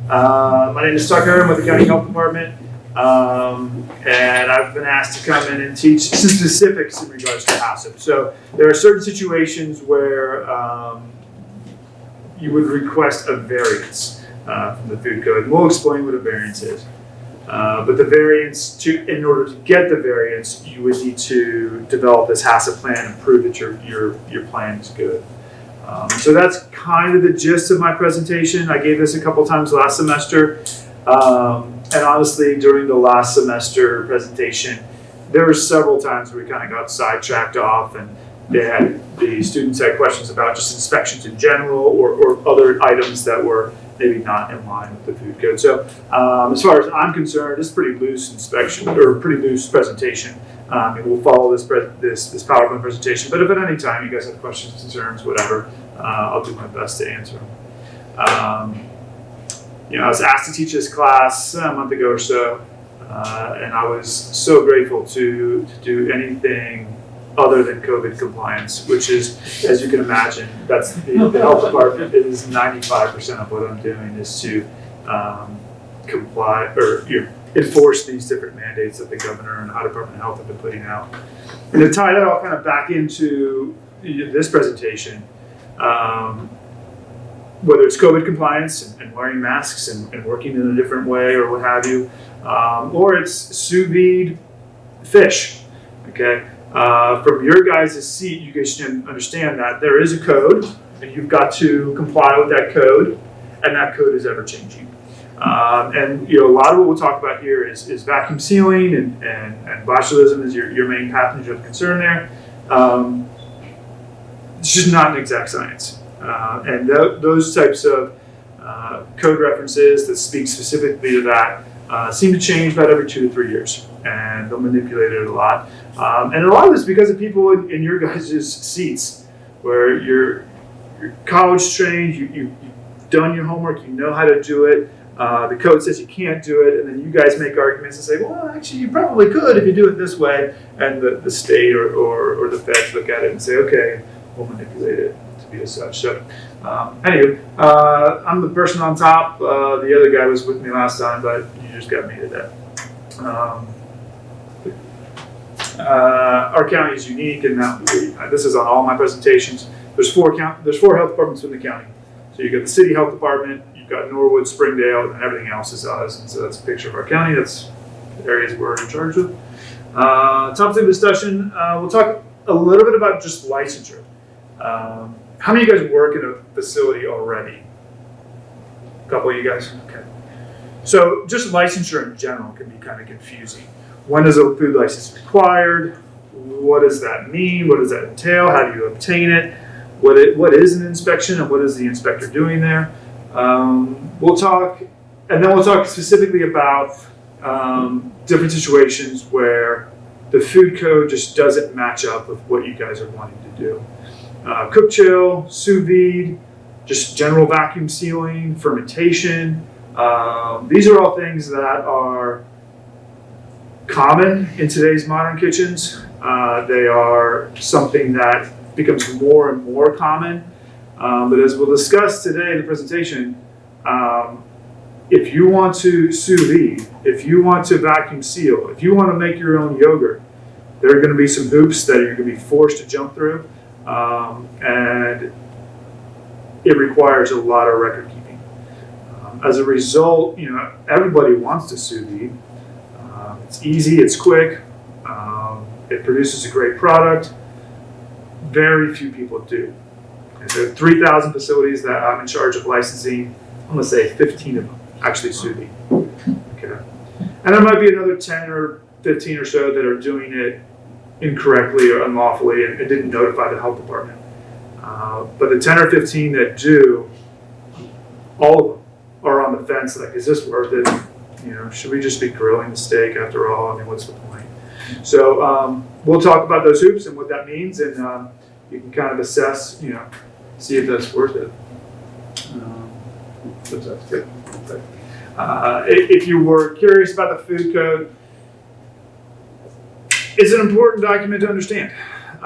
My name is Tucker. I'm with the County Health Department. And I've been asked to come in and teach some specifics in regards to HACCP. So there are certain situations where you would request a variance from the food code. And we'll explain what a variance is. But the variance, in order to get the variance, you would need to develop this HACCP plan and prove that your plan is good. So that's kind of the gist of my presentation. I gave this a couple times last semester. And honestly, during the last semester presentation, there were several times where we kind of got sidetracked off, and the students had questions about just inspections in general or other items that were maybe not in line with the food code. So as far as I'm concerned, it's pretty loose inspection or pretty loose presentation. And we'll follow this PowerPoint presentation. But if at any time you guys have questions, concerns, whatever, I'll do my best to answer them. I was asked to teach this class a month ago or so, and I was so grateful to do anything other than COVID compliance, which is, as you can imagine, that's the health department is 95% of what I'm doing is to comply or enforce these different mandates that the governor and Ohio Department of Health have been putting out. And to tie that all kind of back into this presentation, whether it's COVID compliance and wearing masks and working in a different way or what have you, or it's sous vide fish, okay? From your guys' seat, you guys should understand that there is a code, and you've got to comply with that code, and that code is ever changing. And a lot of what we'll talk about here is vacuum sealing and botulism is your main pathogen of concern there. It's just not an exact science. And those types of code references that speak specifically to that seem to change about every 2 to 3 years, and they'll manipulate it a lot. And a lot of this because of people in your guys' seats, where you're college trained, you've done your homework, you know how to do it. The code says you can't do it, and then you guys make arguments and say, well, actually, you probably could if you do it this way. And the state or the feds look at it and say, okay, we'll manipulate it to be as such. So, anyway, I'm the person on top. The other guy was with me last time, but you just got me today. Our county is unique in that this is on all my presentations. There's four health departments in the county. So you've got the city health department, you've got Norwood, Springdale, and everything else is us. And so that's a picture of our county. That's the areas we're in charge of. Topic of discussion, we'll talk a little bit about just licensure. How many of you guys work in a facility already? A couple of you guys? Okay. So just licensure in general can be kind of confusing. When is a food license required? What does that mean? What does that entail? How do you obtain it? What is an inspection and what is the inspector doing there? We'll talk specifically about different situations where the food code just doesn't match up with what you guys are wanting to do. Cook chill, sous vide, just general vacuum sealing, fermentation. These are all things that are common in today's modern kitchens. They are something that becomes more and more common. But as we'll discuss today in the presentation, if you want to sous vide, if you want to vacuum seal, if you want to make your own yogurt, there are going to be some hoops that you're going to be forced to jump through. And it requires a lot of record keeping. As a result, everybody wants to sous vide. It's easy, it's quick, it produces a great product. Very few people do. And there are 3,000 facilities that I'm in charge of licensing. I'm going to say 15 of them actually sous vide. Okay. And there might be another 10 or 15 or so that are doing it incorrectly or unlawfully and didn't notify the health department. But the 10 or 15 that do, all of them are on the fence, like, is this worth it? Should we just be grilling the steak after all? I mean, what's the point? So we'll talk about those hoops and what that means, and you can kind of assess, see if that's worth it. That's good. If you were curious about the food code, it's an important document to understand.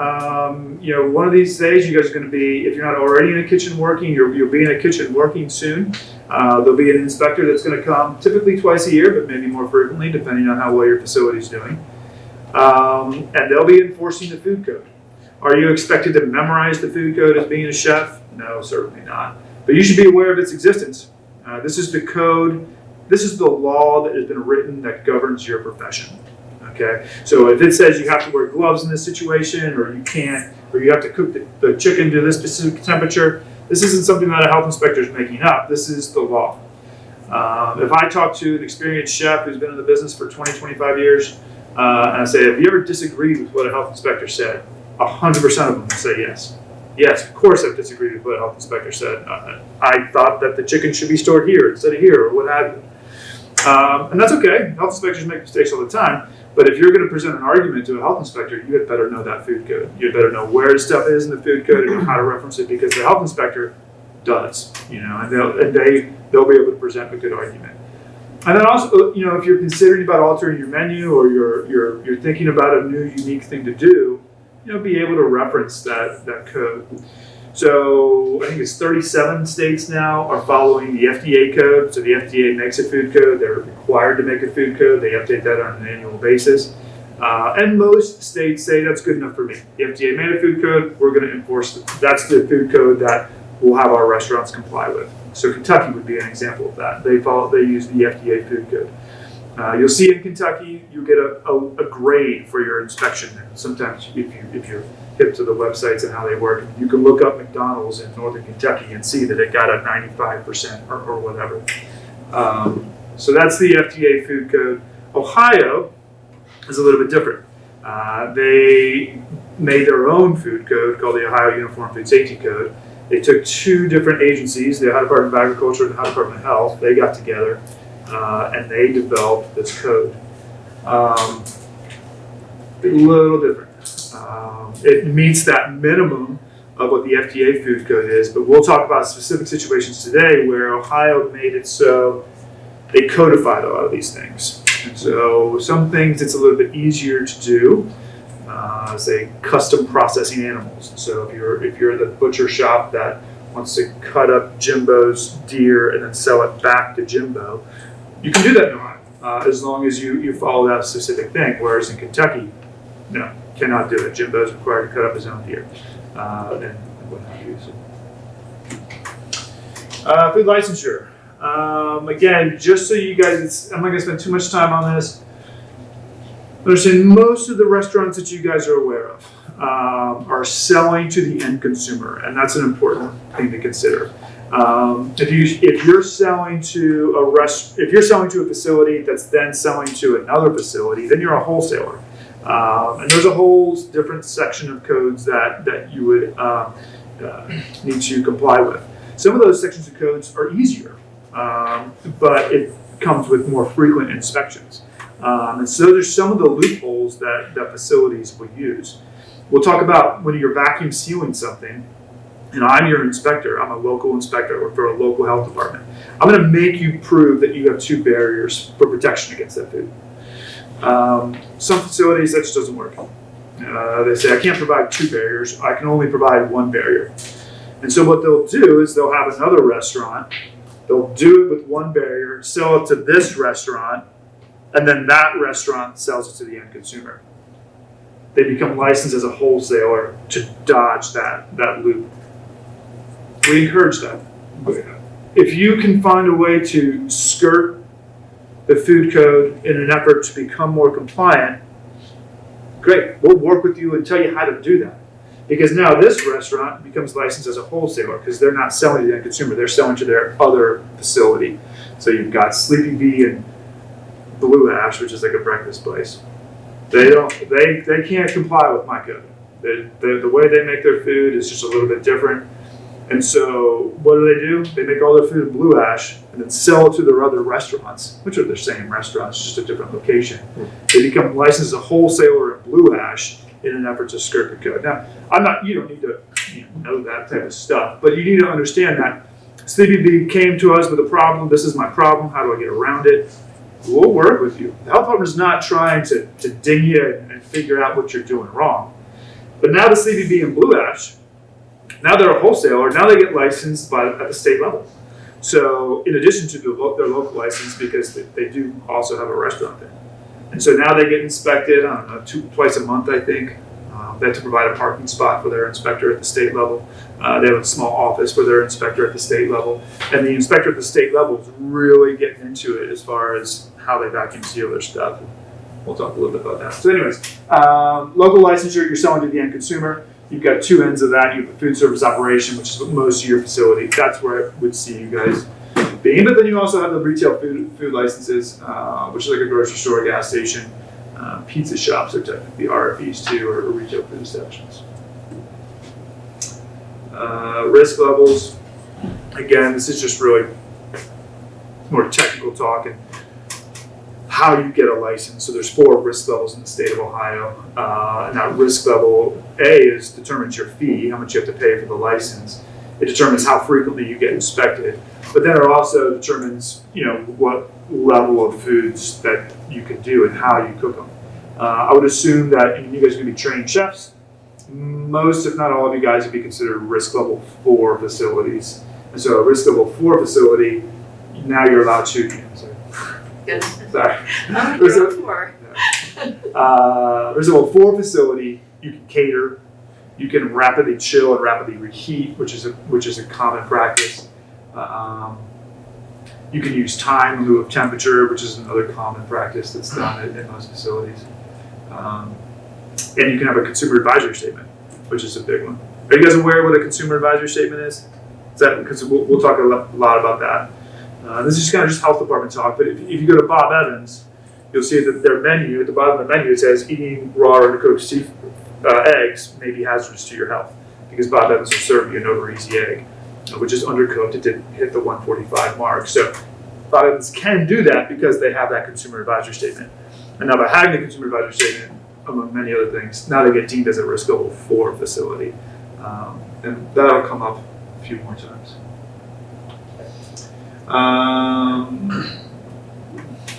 One of these days you guys are going to be, if you're not already in a kitchen working, you'll be in a kitchen working soon. There'll be an inspector that's going to come typically twice a year, but maybe more frequently depending on how well your facility's doing. And they'll be enforcing the food code. Are you expected to memorize the food code as being a chef? No, certainly not. But you should be aware of its existence. This is the code. This is the law that has been written that governs your profession. Okay, so if it says you have to wear gloves in this situation, or you can't, or you have to cook the chicken to this specific temperature, this isn't something that a health inspector is making up. This is the law. If I talk to an experienced chef who's been in the business for 20, 25 years, and I say, have you ever disagreed with what a health inspector said? 100% of them will say yes. Yes, of course I've disagreed with what a health inspector said. I thought that the chicken should be stored here instead of here, or what have you. And that's okay. Health inspectors make mistakes all the time. But if you're going to present an argument to a health inspector, you had better know that food code. You had better know where stuff is in the food code and how to reference it, because the health inspector does, and they'll be able to present a good argument. And then also, if you're considering about altering your menu, or you're thinking about a new unique thing to do, be able to reference that code. So I think it's 37 states now are following the FDA code. So the FDA makes a food code. They're required to make a food code. They update that on an annual basis. And most states say that's good enough for me. The FDA made a food code. We're going to enforce it. That's the food code that we'll have our restaurants comply with. So Kentucky would be an example of that. They use the FDA food code. You'll see in Kentucky, you get a grade for your inspection. Sometimes if you're hip to the websites and how they work, you can look up McDonald's in Northern Kentucky and see that it got a 95% or whatever. So that's the FDA food code. Ohio is a little bit different. They made their own food code called the Ohio Uniform Food Safety Code. They took two different agencies, the Ohio Department of Agriculture and the Ohio Department of Health. They got together and they developed this code. A little different. It meets that minimum of what the FDA food code is, but we'll talk about specific situations today where Ohio made it so they codified a lot of these things. And so some things it's a little bit easier to do, say custom processing animals. So if you're the butcher shop that wants to cut up Jimbo's deer and then sell it back to Jimbo, you can do that in Ohio, as long as you follow that specific thing. Whereas in Kentucky, no, cannot do it. Jimbo's required to cut up his own deer, and what have you. So. Food licensure. Again, just so you guys, I'm not going to spend too much time on this. Understand, most of the restaurants that you guys are aware of are selling to the end consumer, and that's an important thing to consider. If you're selling to a facility that's then selling to another facility, then you're a wholesaler. And there's a whole different section of codes that you would need to comply with. Some of those sections of codes are easier, but it comes with more frequent inspections. And so there's some of the loopholes that facilities will use. We'll talk about when you're vacuum sealing something. I'm your inspector. I'm a local inspector or for a local health department. I'm going to make you prove that you have two barriers for protection against that food. Some facilities, that just doesn't work. They say, I can't provide two barriers. I can only provide one barrier. And so what they'll do is they'll have another restaurant. They'll do it with one barrier, sell it to this restaurant, and then that restaurant sells it to the end consumer. They become licensed as a wholesaler to dodge that loop. We encourage that. If you can find a way to skirt the food code in an effort to become more compliant, great. We'll work with you and tell you how to do that. Because now this restaurant becomes licensed as a wholesaler because they're not selling to the end consumer, they're selling to their other facility. So you've got Sleepy Bee and Blue Ash, which is like a breakfast place. They can't comply with my code. The way they make their food is just a little bit different. And so what do? They make all their food in Blue Ash and then sell it to their other restaurants, which are the same restaurants, just a different location. They become licensed as a wholesaler in Blue Ash in an effort to skirt the code. Now, you don't need to know that type of stuff, but you need to understand that Sleepy Bee came to us with a problem. This is my problem. How do I get around it? We'll work with you. The health department is not trying to ding you and figure out what you're doing wrong. But now the Sleepy Bee and Blue Ash, now they're a wholesaler, now they get licensed at the state level. So in addition to their local license, because they do also have a restaurant there. And so now they get inspected, I don't know, twice a month, I think. They have to provide a parking spot for their inspector at the state level. They have a small office for their inspector at the state level. And the inspector at the state level is really getting into it as far as how they vacuum seal their stuff. We'll talk a little bit about that. So anyways, local licensure, you're selling to the end consumer. You've got two ends of that. You have a food service operation, which is most of your facility. That's where I would see you guys being. But then you also have the retail food licenses, which is like a grocery store, gas station. Pizza shops are technically RFEs too, or retail food establishments. Risk levels. Again, this is just really more technical talk and how you get a license. So there's 4 risk levels in the state of Ohio. And that risk level A determines your fee, how much you have to pay for the license. It determines how frequently you get inspected. But then it also determines, what level of foods that you can do and how you cook them. I would assume that you guys are going to be trained chefs. Most, if not all of you guys, would be considered risk level 4 facilities. And so a risk level 4 facility, now you're allowed to. Sorry. Risk level 4 facility, you can cater. You can rapidly chill and rapidly reheat, which is a common practice. You can use time in lieu of temperature, which is another common practice that's done in most facilities. And you can have a consumer advisory statement, which is a big one. Are you guys aware what a consumer advisory statement is? Because we'll talk a lot about that. This is kind of just health department talk, but if you go to Bob Evans, you'll see that their menu, at the bottom of the menu, it says eating raw or undercooked eggs may be hazardous to your health, because Bob Evans will serve you an over easy egg, which is undercooked. It didn't hit the 145 mark. So Bob Evans can do that because they have that consumer advisory statement. And now by having the consumer advisory statement, among many other things, now they get deemed as a risk level 4 facility. And that'll come up a few more times.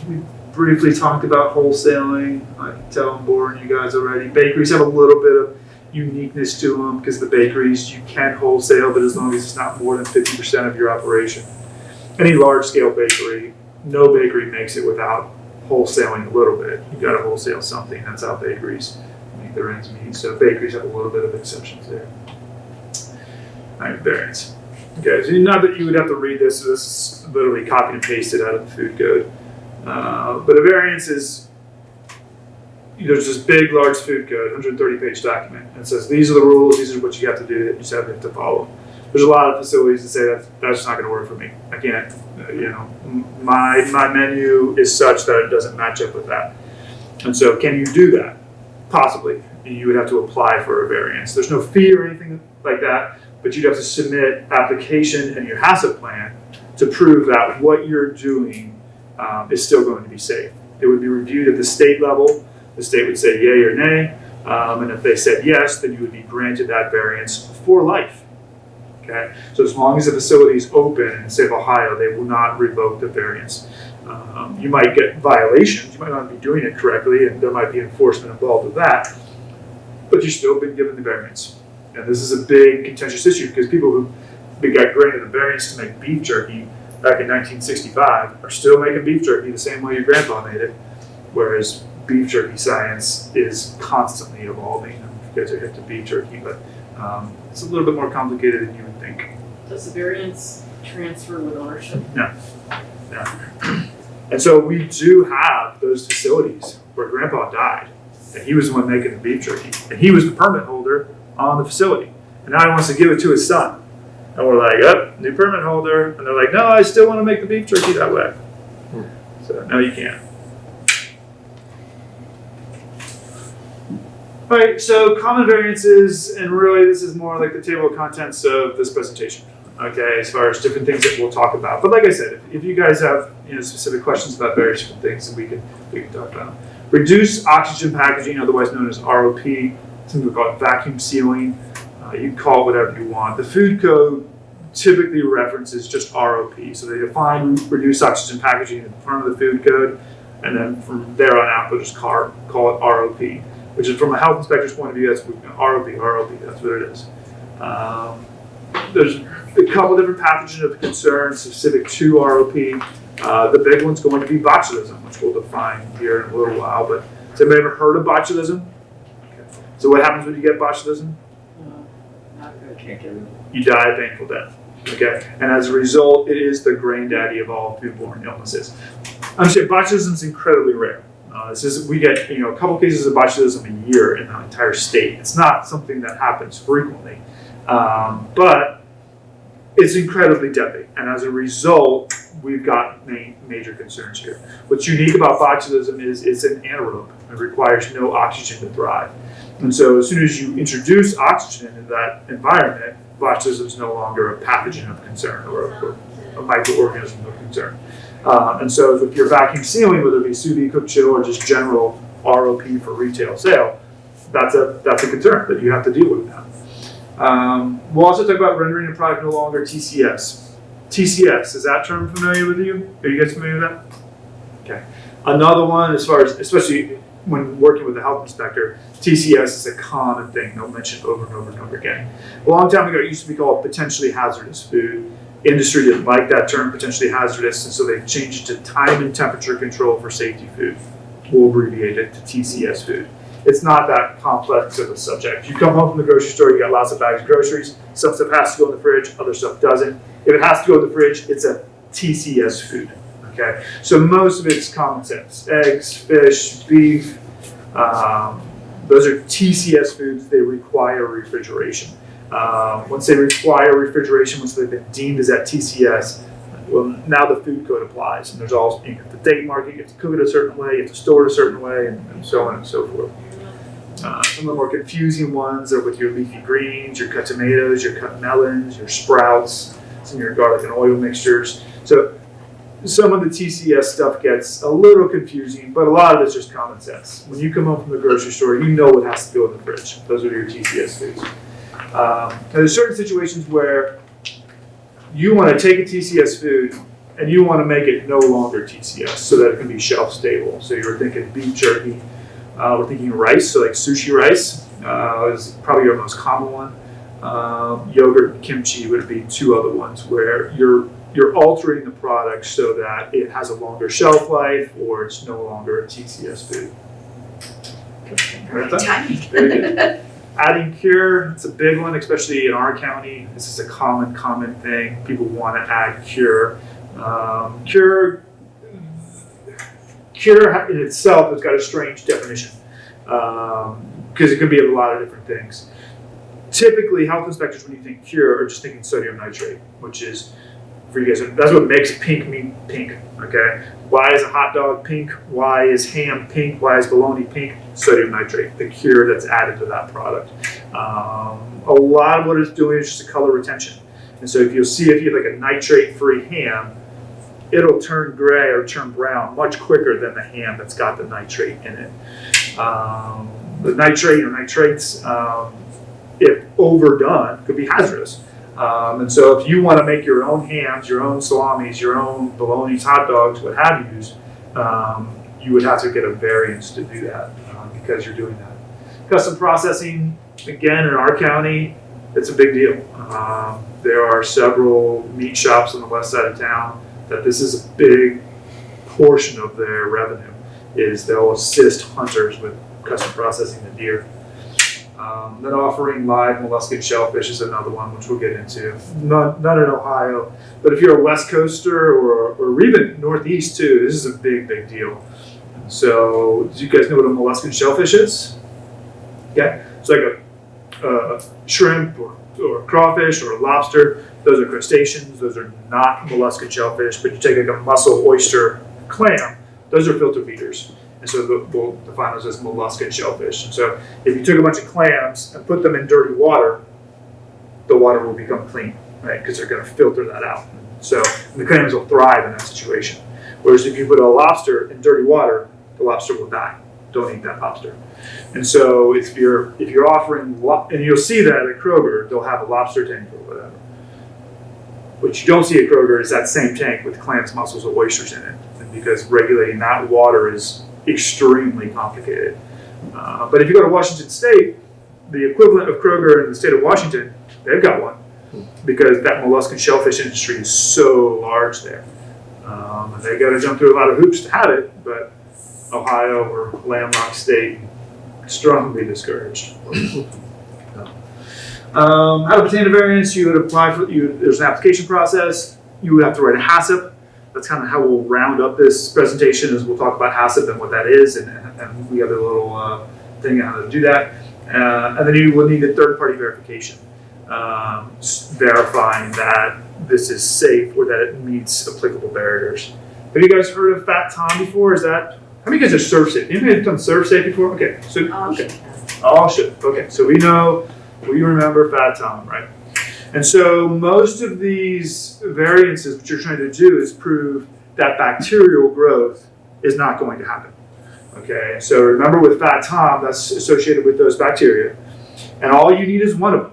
We briefly talked about wholesaling. I can tell I'm boring you guys already. Bakeries have a little bit of uniqueness to them because the bakeries, you can wholesale, but as long as it's not more than 50% of your operation. Any large-scale bakery, no bakery makes it without wholesaling a little bit. You got to wholesale something. That's how bakeries make their ends meet. So bakeries have a little bit of exceptions there. All right, variance. Okay, so not that you would have to read this. So this is literally copied and pasted out of the food code. But a variance is, there's this big, large food code, 130-page document, and it says these are the rules, these are what you have to do, you just have to follow. There's a lot of facilities that say that's just not going to work for me. I can't, my menu is such that it doesn't match up with that. And so, can you do that? Possibly. You would have to apply for a variance. There's no fee or anything like that, but you'd have to submit application and your HACCP plan to prove that what you're doing is still going to be safe. It would be reviewed at the state level. The state would say yay or nay, and if they said yes, then you would be granted that variance for life. Okay, so as long as the facility is open in the state of Ohio, they will not revoke the variance. You might get violations, you might not be doing it correctly, and there might be enforcement involved with that, but you've still been given the variance. And this is a big contentious issue because people who got granted a variance to make beef jerky back in 1965 are still making beef jerky the same way your grandpa made it, whereas beef jerky science is constantly evolving. If you guys are hip to beef jerky, but it's a little bit more complicated than you would think. Does the variance transfer with ownership? No. And so we do have those facilities where Grandpa died, and he was the one making the beef jerky, and he was the permit holder on the facility, and now he wants to give it to his son. And we're like, oh, new permit holder, and they're like, no, I still want to make the beef jerky that way. So no, you can't. All right, so common variances, and really this is more like the table of contents of this presentation, okay, as far as different things that we'll talk about. But like I said, if you guys have specific questions about various different things, then we can talk about them. Reduced oxygen packaging, otherwise known as ROP, something we call it vacuum sealing. You can call it whatever you want. The food code typically references just ROP, so they define reduced oxygen packaging in front of the food code, and then from there on out, they'll just call it ROP. which is from a health inspector's point of view, that's ROP, that's what it is. There's a couple different pathogens of concern specific to ROP. The big one's going to be botulism, which we'll define here in a little while, but has anybody ever heard of botulism? Okay. So what happens when you get botulism? Not good, can't get it. You die a painful death. Okay, and as a result, it is the granddaddy of all foodborne illnesses. I'm saying botulism is incredibly rare. We get a couple cases of botulism a year in the entire state. It's not something that happens frequently, but it's incredibly deadly, and as a result, we've got major concerns here. What's unique about botulism is it's an anaerobe. It requires no oxygen to thrive, and so as soon as you introduce oxygen into that environment, botulism is no longer a pathogen of concern or a microorganism of concern. And so if you're vacuum sealing, whether it be sous vide, cook, chill, or just general ROP for retail sale, that's a concern that you have to deal with now. We'll also talk about rendering a product no longer TCS. TCS, is that term familiar with you? Are you guys familiar with that? Okay. Another one, as far as, especially when working with a health inspector, TCS is a common thing they'll mention over and over and over again. A long time ago, it used to be called potentially hazardous food. Industry didn't like that term, potentially hazardous, and so they changed it to time and temperature control for safety food. We'll abbreviate it to TCS food. It's not that complex of a subject. You come home from the grocery store, you got lots of bags of groceries. Some stuff has to go in the fridge, other stuff doesn't. If it has to go in the fridge, it's a TCS food. Okay, so most of it's common sense. Eggs, fish, beef, those are TCS foods. They require refrigeration. Once they require refrigeration, once they've been deemed as that TCS, well, now the food code applies. And there's all, you have to date mark it, you have to cook it a certain way, you have to store it a certain way, and so on and so forth. Some of the more confusing ones are with your leafy greens, your cut tomatoes, your cut melons, your sprouts, some of your garlic and oil mixtures. So some of the TCS stuff gets a little confusing, but a lot of it's just common sense. When you come home from the grocery store, you know what has to go in the fridge. Those are your TCS foods. There's certain situations where you want to take a TCS food and you want to make it no longer TCS so that it can be shelf stable. So you're thinking beef jerky, we're thinking rice, so like sushi rice is probably your most common one. Yogurt and kimchi would be two other ones where you're altering the product so that it has a longer shelf life or it's no longer a TCS food. Very good. Adding cure, it's a big one, especially in our county. This is a common thing. People want to add cure. Cure in itself has got a strange definition because it can be a lot of different things. Typically, health inspectors, when you think cure, are just thinking sodium nitrate, which is, for you guys, that's what makes pink mean pink, okay? Why is a hot dog pink? Why is ham pink? Why is bologna pink? Sodium nitrate, the cure that's added to that product. A lot of what it's doing is just a color retention. And so if you have like a nitrate-free ham, it'll turn gray or turn brown much quicker than the ham that's got the nitrate in it. The nitrate or nitrates, if overdone, could be hazardous. And so if you want to make your own hams, your own salamis, your own bologna, hot dogs, what have yous, you would have to get a variance to do that because you're doing that. Custom processing, again, in our county, it's a big deal. There are several meat shops on the west side of town that this is a big portion of their revenue, is they'll assist hunters with custom processing the deer. Then offering live molluscan shellfish is another one, which we'll get into. None in Ohio, but if you're a West Coaster or even Northeast too, this is a big deal. So, do you guys know what a molluscan shellfish is? Yeah, it's like a shrimp or a crawfish or a lobster. Those are crustaceans. Those are not molluscan shellfish. But you take like a mussel, oyster, clam. Those are filter feeders. And so we'll define those as molluscan shellfish. So if you took a bunch of clams and put them in dirty water, the water will become clean, right? Because they're going to filter that out. So the clams will thrive in that situation. Whereas if you put a lobster in dirty water, the lobster will die. Don't eat that lobster. And so if you're offering, and you'll see that at Kroger, they'll have a lobster tank or whatever. What you don't see at Kroger is that same tank with clams, mussels, or oysters in it. And because regulating that water is extremely complicated. But if you go to Washington State, the equivalent of Kroger in the state of Washington, they've got one because that molluscan shellfish industry is so large there. And they got to jump through a lot of hoops to have it, but Ohio or landlocked state, strongly discouraged. How to obtain a variance, you would apply for, there's an application process, you would have to write a HACCP. That's kind of how we'll round up this presentation, is we'll talk about HACCP and what that is, and we have a little thing on how to do that. And then you will need a third-party verification, verifying that this is safe or that it meets applicable barriers. Have you guys heard of Fat Tom before? Is that, how many of you guys are surf safe? Anybody have done surf safe before? Okay, so okay, all should. Okay, so we remember Fat Tom, right? And so most of these variances, what you're trying to do is prove that bacterial growth is not going to happen. Okay, so remember with Fat Tom, that's associated with those bacteria, and all you need is one of them.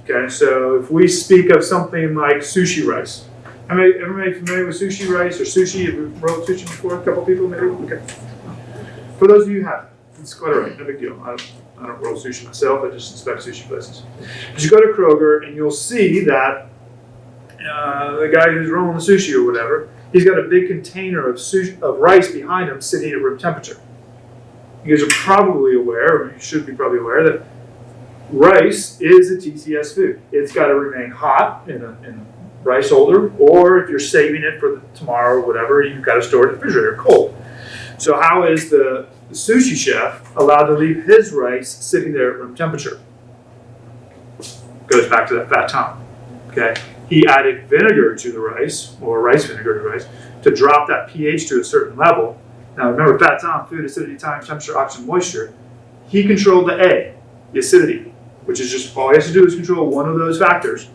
Okay, so if we speak of something like sushi rice, everybody familiar with sushi rice or sushi? Have you rolled sushi before? A couple people maybe? Okay. For those of you who haven't, it's quite all right, no big deal. I don't roll sushi myself, I just inspect sushi places. But you go to Kroger and you'll see that the guy who's rolling the sushi or whatever, he's got a big container of rice behind him sitting at room temperature. You guys are probably aware, or you should be probably aware, that rice is a TCS food. It's got to remain hot in a rice holder, or if you're saving it for tomorrow or whatever, you've got to store it in the refrigerator cold. So how is the sushi chef allowed to leave his rice sitting there at room temperature? Goes back to that Fat Tom. Okay, he added vinegar to the rice, or rice vinegar to rice, to drop that pH to a certain level. Now remember, Fat Tom, food, acidity, time, temperature, oxygen, moisture. He controlled the A, the acidity, which is just all he has to do is control one of those factors.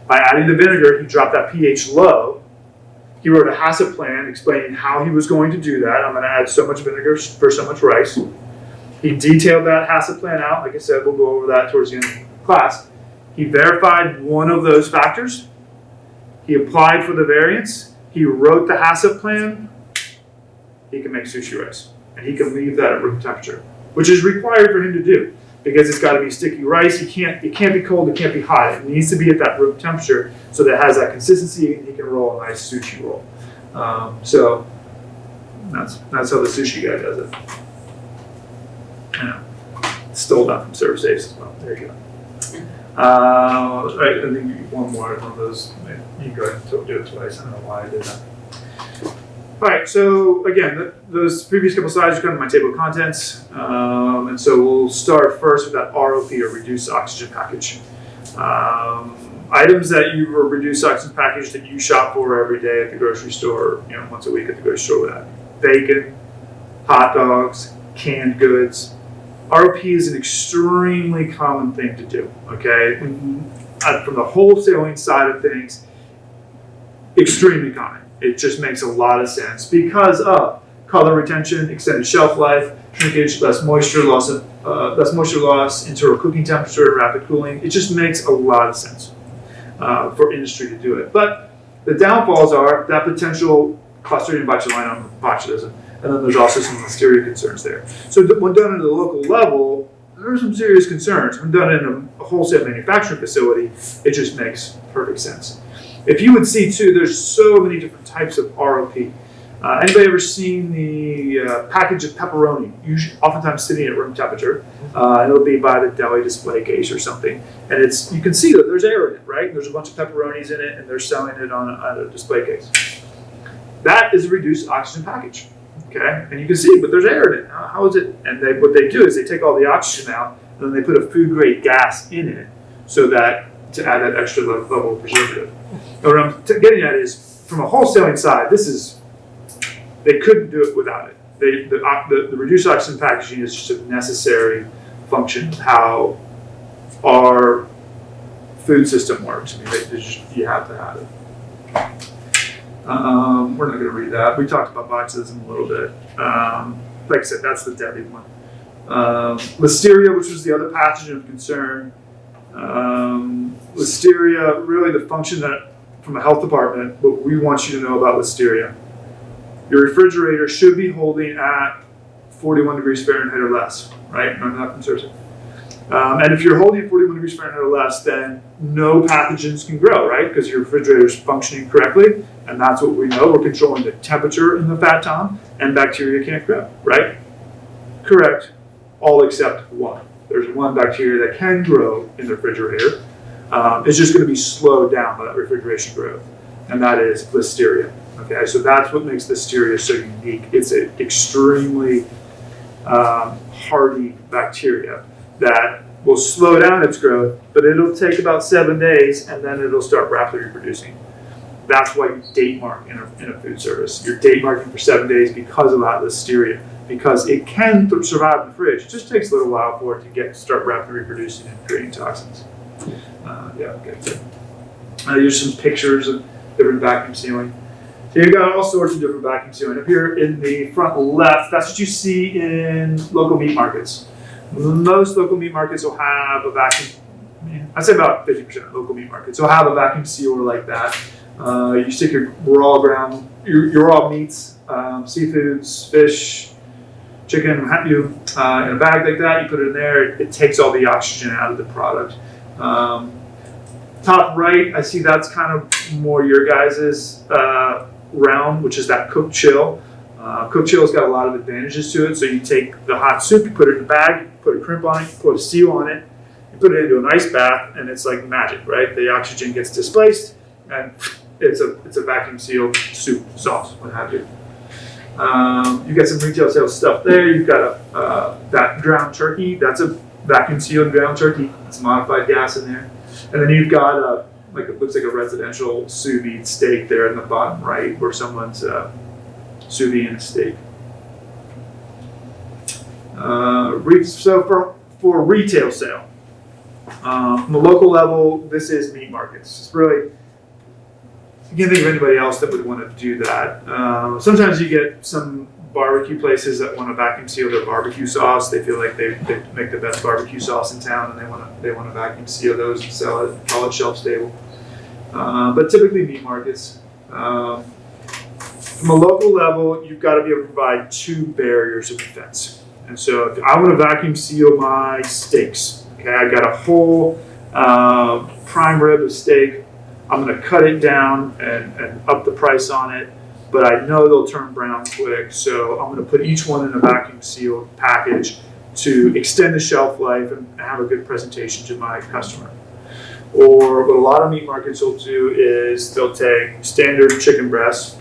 By adding the vinegar, he dropped that pH low. He wrote a HACCP plan explaining how he was going to do that. I'm going to add so much vinegar for so much rice. He detailed that HACCP plan out. Like I said, we'll go over that towards the end of the class. He verified one of those factors. He applied for the variance. He wrote the HACCP plan. He can make sushi rice. And he can leave that at room temperature, which is required for him to do because it's got to be sticky rice. It can't be cold. It can't be hot. It needs to be at that room temperature so that it has that consistency and he can roll a nice sushi roll. So that's how the sushi guy does it. Stole that from Serve Safes as well. There you go. Right, I think one more of those. You can go ahead and do it twice. I don't know why I did that. All right, so again, those previous couple slides are kind of my table of contents. And so we'll start first with that ROP, or reduced oxygen package. Items that you were reduced oxygen package that you shop for every day at the grocery store, once a week at the grocery store, with that. Bacon, hot dogs, canned goods. ROP is an extremely common thing to do, okay? From the wholesaling side of things, extremely common. It just makes a lot of sense because of color retention, extended shelf life, shrinkage, less moisture loss, into a cooking temperature, rapid cooling. It just makes a lot of sense for industry to do it. But the downfalls are that potential Clostridium botulinum botulism, and then there's also some listeria concerns there. So when done at a local level, there are some serious concerns. When done in a wholesale manufacturing facility, it just makes perfect sense. If you would see too, there's so many different types of ROP. Anybody ever seen the package of pepperoni? Usually, oftentimes sitting at room temperature. It'll be by the deli display case or something. And you can see that there's air in it, right? There's a bunch of pepperonis in it, and they're selling it on a display case. That is a reduced oxygen package, okay? And you can see, but there's air in it. How is it? And what they do is they take all the oxygen out, and then they put a food-grade gas in it so that to add that extra level of preservative. And what I'm getting at is, from a wholesaling side, they couldn't do it without it. The reduced oxygen packaging is just a necessary function of how our food system works. I mean, you have to have it. We're not going to read that. We talked about botulism a little bit. Like I said, that's the deadly one. Listeria, which was the other pathogen of concern. Listeria, really the function that, from a health department, what we want you to know about listeria. Your refrigerator should be holding at 41 degrees Fahrenheit or less, right? None of that conserves it. And if you're holding 41 degrees Fahrenheit or less, then no pathogens can grow, right? Because your refrigerator is functioning correctly, and that's what we know. We're controlling the temperature in the fat tom, and bacteria can't grow, right? Correct, all except one. There's one bacteria that can grow in the refrigerator. It's just going to be slowed down by that refrigeration growth, and that is Listeria. Okay, so that's what makes Listeria so unique. It's an extremely hardy bacteria that will slow down its growth, but it'll take about 7 days, and then it'll start rapidly reproducing. That's why you date mark in a food service. You're date marking for 7 days because of that Listeria, because it can survive in the fridge. It just takes a little while for it to start rapidly reproducing and creating toxins. Here's some pictures of different vacuum sealing. So you've got all sorts of different vacuum sealing. Up here in the front left, that's what you see in local meat markets. Most local meat markets will have a vacuum. I'd say about 50% of local meat markets will have a vacuum sealer like that. You stick your raw meats, seafoods, fish, chicken, in a bag like that. You put it in there. It takes all the oxygen out of the product. Top right, I see that's kind of more your guys' realm, which is that cook chill. Cook chill's got a lot of advantages to it. So you take the hot soup, you put it in a bag, put a crimp on it, put a seal on it, you put it into an ice bath, and it's like magic, right? The oxygen gets displaced, and it's a vacuum sealed soup, sauce, what have you. You've got some retail sales stuff there. You've got that ground turkey. That's a vacuum sealed ground turkey. It's modified gas in there. And then you've got it looks like a residential sous vide steak there in the bottom right, where someone's sous vide a steak. So for retail sale, from the local level, this is meat markets. It's really, you can't think of anybody else that would want to do that. Sometimes you get some barbecue places that want to vacuum seal their barbecue sauce. They feel like they make the best barbecue sauce in town, and they want to vacuum seal those and sell it, call it shelf stable. But typically meat markets. From a local level, you've got to be able to provide 2 barriers of defense. And so if I want to vacuum seal my steaks, okay, I got a whole prime rib of steak. I'm going to cut it down and up the price on it, but I know they'll turn brown quick, so I'm going to put each one in a vacuum sealed package to extend the shelf life and have a good presentation to my customer. Or what a lot of meat markets will do is they'll take standard chicken breasts,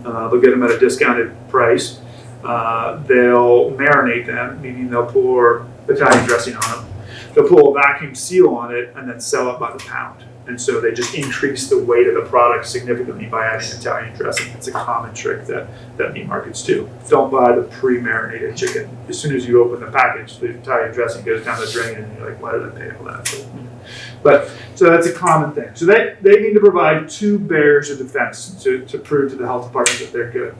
they'll get them at a discounted price, they'll marinate them, meaning they'll pour Italian dressing on them, they'll pull a vacuum seal on it, and then sell it by the pound. And so they just increase the weight of the product significantly by adding Italian dressing. It's a common trick that meat markets do. Don't buy the pre-marinated chicken. As soon as you open the package, the Italian dressing goes down the drain, and you're like, why did I pay all that? But so that's a common thing. So they need to provide 2 barriers of defense to prove to the health department that they're good.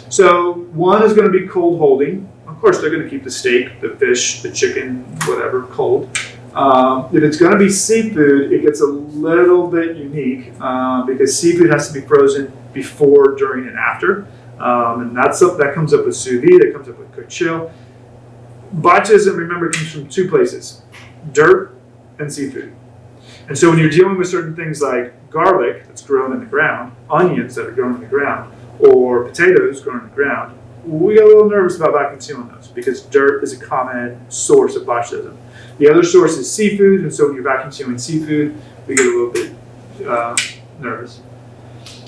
So one is going to be cold holding. Of course, they're going to keep the steak, the fish, the chicken, whatever, cold. If it's going to be seafood, it gets a little bit unique because seafood has to be frozen before, during, and after. And that comes up with sous vide, that comes up with cooked chill. Botulism, remember, comes from 2 places, dirt and seafood. And so when you're dealing with certain things like garlic that's grown in the ground, onions that are grown in the ground, or potatoes grown in the ground, we get a little nervous about vacuum sealing those because dirt is a common source of botulism. The other source is seafood, and so when you're vacuum sealing seafood, we get a little bit nervous.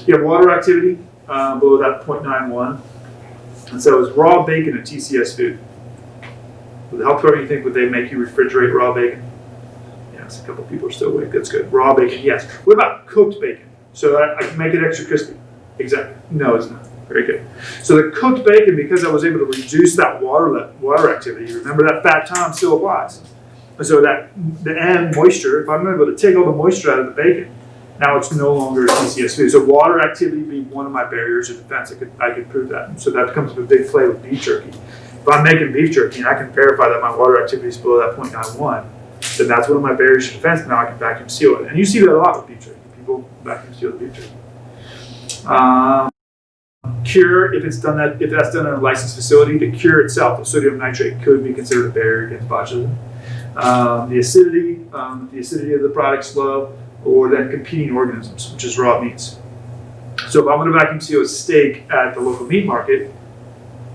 You have water activity below that 0.91. And so is raw bacon a TCS food? With the health department, you think, would they make you refrigerate raw bacon? Yes, a couple people are still awake. That's good. Raw bacon, yes. What about cooked bacon? So I can make it extra crispy. Exactly. No, it's not. Very good. So the cooked bacon, because I was able to reduce that water activity, remember that fat tom still applies. And so that the end moisture, if I'm able to take all the moisture out of the bacon, now it's no longer a TCS food. So water activity being one of my barriers of defense, I could prove that. So that becomes a big play with beef jerky. If I'm making beef jerky and I can verify that my water activity is below that 0.91, then that's one of my barriers of defense. Now I can vacuum seal it. And you see that a lot with beef jerky. People vacuum seal the beef jerky. Cure, if that's done in a licensed facility, the cure itself, the sodium nitrate, could be considered a barrier against botulism. The acidity of the product's low, or then competing organisms, which is raw meats. So if I'm going to vacuum seal a steak at the local meat market,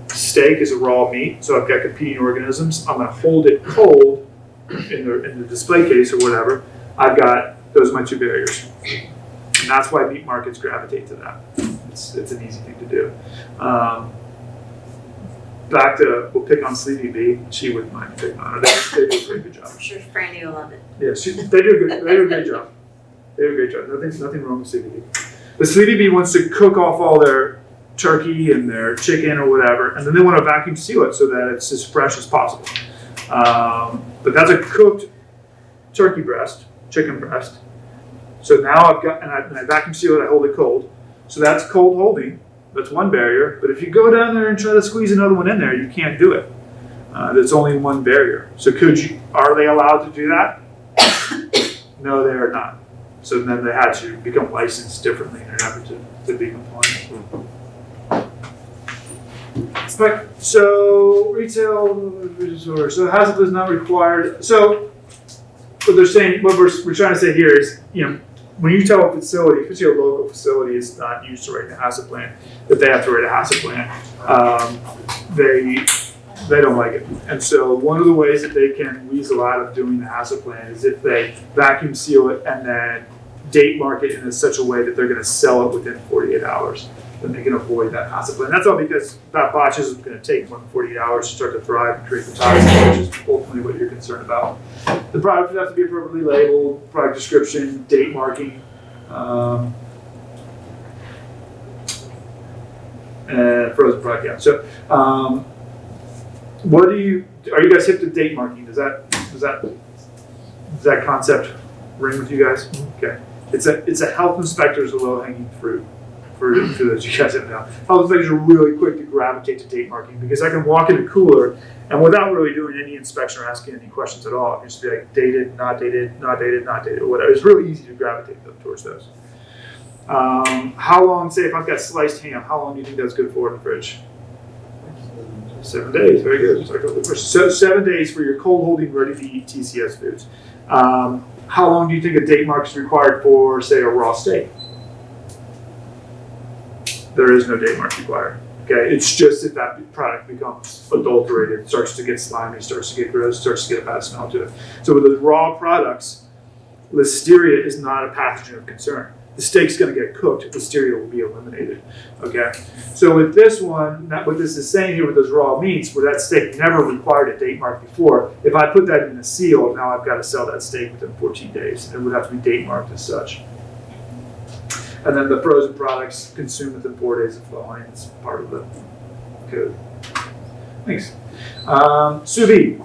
steak is a raw meat, so I've got competing organisms. I'm going to hold it cold in the display case or whatever. Those are my two barriers. And that's why meat markets gravitate to that. It's an easy thing to do. We'll pick on Sleepy Bee. She wouldn't mind picking on her. They do a pretty good job. I'm sure Franny will love it. Yeah, they do a great job. They do a great job. Nothing wrong with Sleepy Bee. The Sleepy Bee wants to cook off all their turkey and their chicken or whatever, and then they want to vacuum seal it so that it's as fresh as possible. But that's a cooked turkey breast, chicken breast. So now and I vacuum seal it, I hold it cold. So that's cold holding. That's one barrier. But if you go down there and try to squeeze another one in there, you can't do it. There's only one barrier. So are they allowed to do that? No, they are not. So then they had to become licensed differently in an effort to be compliant. Right. So retail, so hazard is not required. So what they're saying, what we're trying to say here is, when you tell a facility, especially a local facility, is not used to writing a HACCP plan, that they have to write a HACCP plan, they don't like it. And so one of the ways that they can weasel out of doing the HACCP plan is if they vacuum seal it and then date mark it in such a way that they're going to sell it within 48 hours. Then they can avoid that HACCP plan. That's all because that botulism is going to take more than 48 hours to start to thrive and create the toxin, which is ultimately what you're concerned about. The product would have to be appropriately labeled, product description, date marking, and frozen product. Yeah. So, are you guys hip to date marking? Does that concept ring with you guys? Okay. It's a health inspector's low-hanging fruit. For those you guys have now. Health inspectors are really quick to gravitate to date marking because I can walk in a cooler and without really doing any inspection or asking any questions at all, I can just be like dated, not dated, not dated, not dated, or whatever. It's really easy to gravitate towards those. How long, say if I've got sliced ham, how long do you think that's good for in the fridge? 7 days, very good. So 7 days for your cold holding, ready to eat TCS foods. How long do you think a date mark is required for, say, a raw steak? There is no date mark required. Okay, it's just if that product becomes adulterated, starts to get slimy, starts to get gross, starts to get a bad smell to it. So with those raw products, Listeria is not a pathogen of concern. The steak's going to get cooked, Listeria will be eliminated. Okay, so with this one, what this is saying here with those raw meats, where that steak never required a date mark before, if I put that in a seal, now I've got to sell that steak within 14 days. It would have to be date marked as such. And then the frozen products consumed within 4 days of thawing. It's part of the code. Thanks. Sous vide.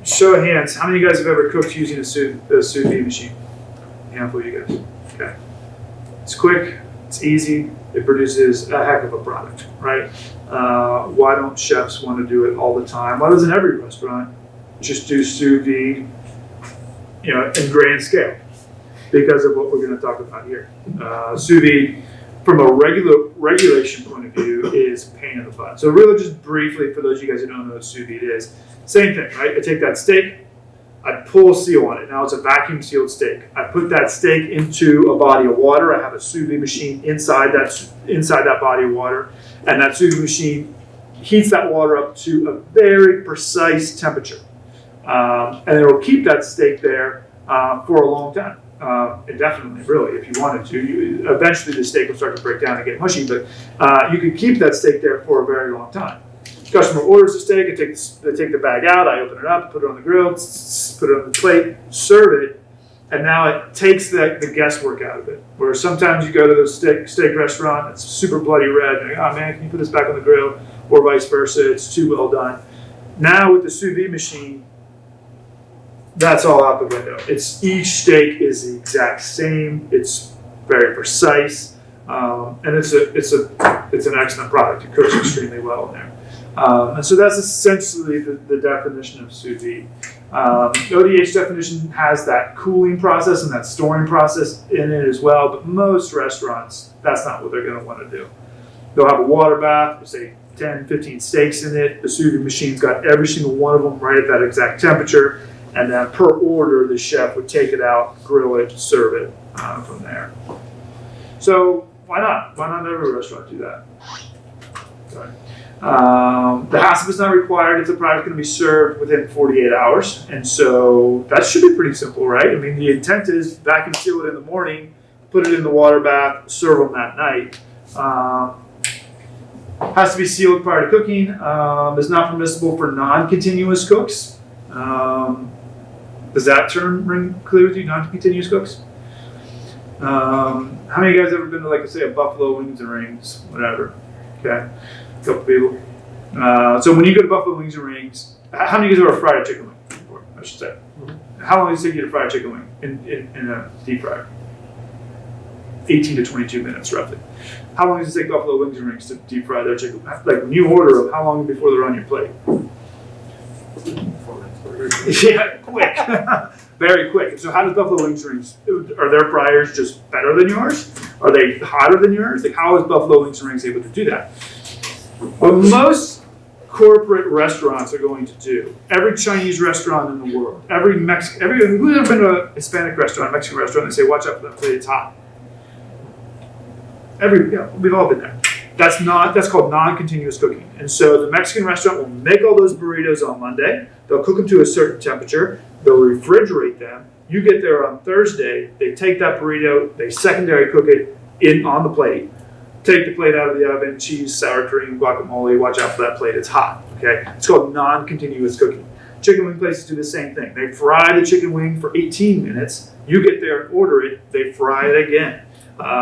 Show of hands. How many of you guys have ever cooked using a sous vide machine? A handful of you guys. Okay. It's quick. It's easy. It produces a heck of a product, right? Why don't chefs want to do it all the time? Why doesn't every restaurant just do sous vide, in grand scale? Because of what we're going to talk about here. Sous vide, from a regulation point of view, is a pain in the butt. So really just briefly, for those of you guys who don't know what sous vide is, same thing, right? I take that steak, I pull a seal on it. Now it's a vacuum sealed steak. I put that steak into a body of water. I have a sous vide machine inside that body of water. And that sous vide machine heats that water up to a very precise temperature. And it will keep that steak there for a long time. Indefinitely, really, if you wanted to. Eventually the steak will start to break down and get mushy, but you can keep that steak there for a very long time. Customer orders the steak, I take the bag out, I open it up, put it on the grill, put it on the plate, serve it, and now it takes the guesswork out of it. Where sometimes you go to the steak restaurant, it's super bloody red, and you're like, oh man, can you put this back on the grill? Or vice versa, it's too well done. Now with the sous vide machine, that's all out the window. Each steak is the exact same. It's very precise, and it's an excellent product. It cooks extremely well in there, and so that's essentially the definition of sous vide. The ODH definition has that cooling process and that storing process in it as well, but most restaurants, that's not what they're going to want to do. They'll have a water bath, say 10, 15 steaks in it. The sous vide machine's got every single one of them right at that exact temperature. And then per order, the chef would take it out, grill it, serve it from there. So why not? Why not every restaurant do that? Sorry. The HACCP is not required if the product can be served within 48 hours. And so that should be pretty simple, right? I mean, the intent is vacuum seal it in the morning, put it in the water bath, serve them that night. Has to be sealed prior to cooking. Is not permissible for non-continuous cooks. Does that term ring clear with you, non-continuous cooks? How many of you guys ever been to, like, say, a Buffalo Wings and Rings, whatever? Okay, a couple people. So when you go to Buffalo Wings and Rings, how many of you guys ever fried a chicken wing before, I should say? How long does it take you to fry a chicken wing in a deep fryer? 18 to 22 minutes, roughly. How long does it take Buffalo Wings and Rings to deep fry their chicken? Like, when you order them, how long before they're on your plate? 4 minutes. Yeah, quick. Very quick. So how does Buffalo Wings and Rings, are their fryers just better than yours? Are they hotter than yours? Like, how is Buffalo Wings and Rings able to do that? What most corporate restaurants are going to do, every Chinese restaurant in the world, who's ever been to a Hispanic restaurant, a Mexican restaurant, they say, watch out for that plate, it's hot. We've all been there. That's called non-continuous cooking. And so the Mexican restaurant will make all those burritos on Monday. They'll cook them to a certain temperature. They'll refrigerate them. You get there on Thursday. They take that burrito. They secondary cook it on the plate. Take the plate out of the oven. Cheese, sour cream, guacamole. Watch out for that plate. It's hot. Okay. It's called non-continuous cooking. Chicken wing places do the same thing. They fry the chicken wing for 18 minutes. You get there and order it. They fry it again.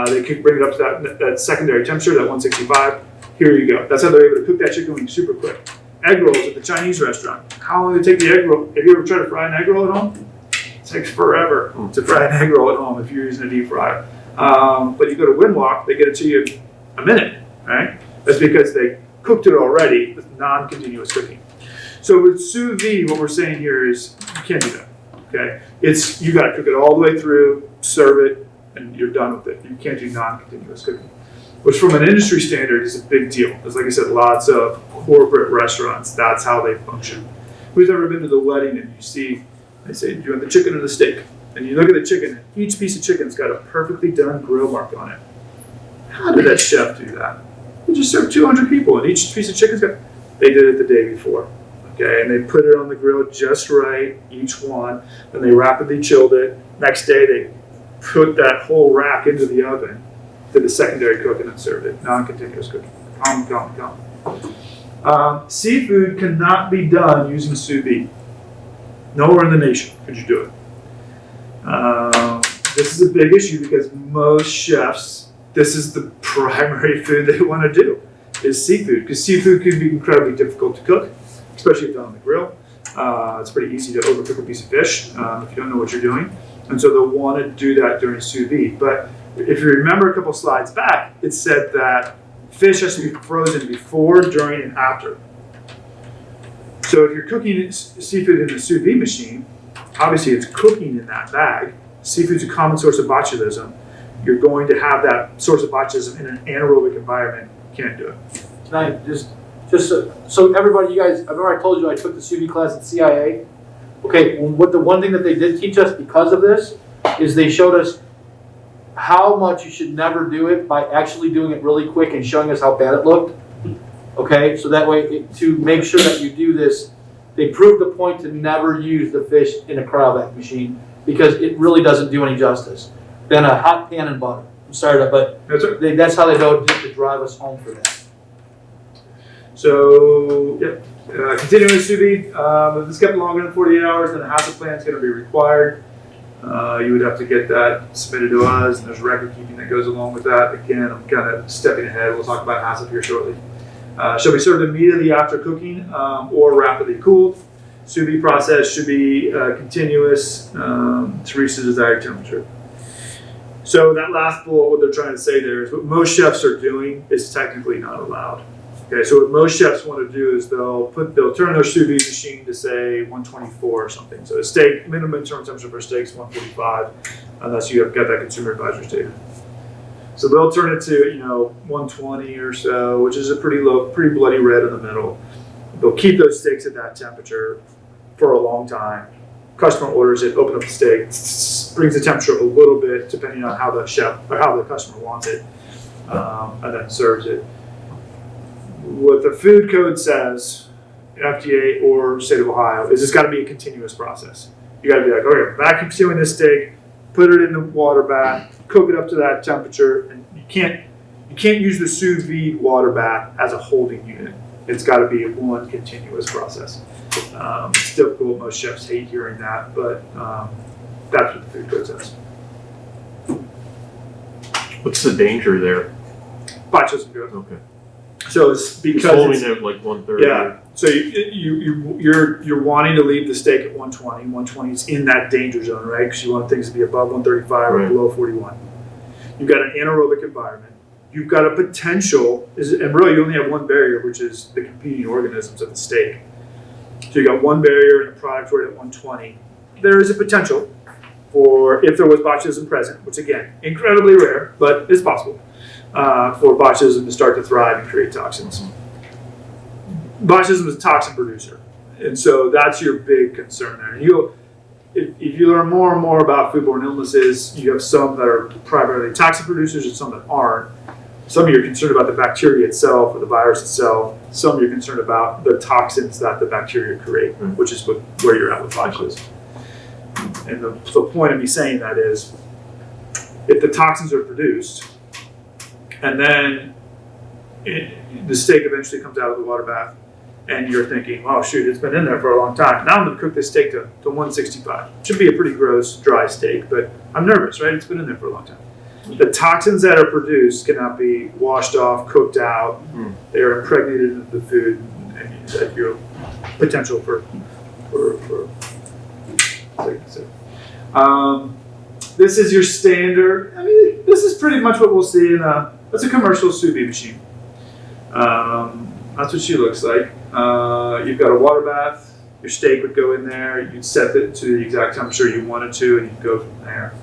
They could bring it up to that secondary temperature, that 165. Here you go. That's how they're able to cook that chicken wing super quick. Egg rolls at the Chinese restaurant. How long does it take the egg roll? Have you ever tried to fry an egg roll at home? It takes forever to fry an egg roll at home if you're using a deep fryer. But you go to Windwalk, they get it to you in a minute, right? That's because they cooked it already with non-continuous cooking. So with sous vide, what we're saying here is you can't do that, okay? You got to cook it all the way through, serve it, and you're done with it. You can't do non-continuous cooking, which from an industry standard is a big deal. Because like I said, lots of corporate restaurants, that's how they function. Who's ever been to the wedding and you see, they say, do you want the chicken or the steak? And you look at the chicken, each piece of chicken's got a perfectly done grill mark on it. How did that chef do that? He just served 200 people and each piece of chicken's got, they did it the day before. Okay, and they put it on the grill just right, each one, then they rapidly chilled it. Next day they put that whole rack into the oven, did the secondary cooking and served it. Non-continuous cooking. Calm. Seafood cannot be done using sous vide. Nowhere in the nation could you do it. This is a big issue because most chefs, this is the primary food they want to do, is seafood. Because seafood can be incredibly difficult to cook, especially if done on the grill. It's pretty easy to overcook a piece of fish if you don't know what you're doing. And so they'll want to do that during sous vide. But if you remember a couple slides back, it said that fish has to be frozen before, during, and after. So if you're cooking seafood in a sous vide machine, obviously it's cooking in that bag. Seafood's a common source of botulism. You're going to have that source of botulism in an anaerobic environment. You can't do it. Can I just so everybody, you guys, I remember I told you I took the sous vide class at CIA. Okay, the one thing that they did teach us because of this is they showed us how much you should never do it by actually doing it really quick and showing us how bad it looked. Okay, so that way to make sure that you do this, they proved the point to never use the fish in a cryovac machine because it really doesn't do any justice. Then a hot pan and butter. I'm sorry, but that's how they know to drive us home for that. So, yep. Continuing with sous vide, if it's kept longer than 48 hours, then a HACCP plan is going to be required. You would have to get that submitted to us, and there's record keeping that goes along with that. Again, I'm kind of stepping ahead. We'll talk about HACCP here shortly. Shall be served immediately after cooking or rapidly cooled. Sous vide process should be continuous to reach the desired temperature. So that last bullet, what they're trying to say there is what most chefs are doing is technically not allowed. Okay, so what most chefs want to do is they'll turn their sous vide machine to say 124 or something. So a steak, minimum internal temperature for steak is 145, unless you have got that consumer advisory statement. So they'll turn it to 120 or so, which is a pretty low, pretty bloody red in the middle. They'll keep those steaks at that temperature for a long time. Customer orders it, open up the steak, brings the temperature a little bit depending on how the chef or how the customer wants it, and then serves it. What the food code says, FDA or state of Ohio, is it's got to be a continuous process. You got to be like, okay, vacuum sealing this steak, put it in the water bath, cook it up to that temperature, and you can't use the sous vide water bath as a holding unit. It's got to be one continuous process. It's difficult. Most chefs hate hearing that, but that's what the food code says. What's the danger there? Botulism good. Okay. So it's because It's holding it like 130. yeah. So you're wanting to leave the steak at 120. 120 is in that danger zone, right? Because you want things to be above 135 or Right. below 41. You've got an anaerobic environment. You've got a potential, and really you only have one barrier, which is the competing organisms of the steak. So you got one barrier and the product right at 120. There is a potential for, if there was botulism present, which again, incredibly rare, but it's possible, for botulism to start to thrive and create toxins. Botulism is a toxin producer, and so that's your big concern there. And if you learn more and more about foodborne illnesses, you have some that are primarily toxin producers and some that aren't. Some of you are concerned about the bacteria itself or the virus itself. Some of you are concerned about the toxins that the bacteria create, which is where you're at with botulism. And the point of me saying that is, if the toxins are produced, and then the steak eventually comes out of the water bath, and you're thinking, oh shoot, it's been in there for a long time. Now I'm going to cook this steak to 165. Should be a pretty gross, dry steak, but I'm nervous, right? It's been in there for a long time. The toxins that are produced cannot be washed off, cooked out. They are impregnated into the food, and that your potential for this is your standard. I mean, this is pretty much what we'll see in that's a commercial sous vide machine. That's what she looks like. You've got a water bath. Your steak would go in there. You'd set it to the exact temperature you wanted to, and you'd go from there.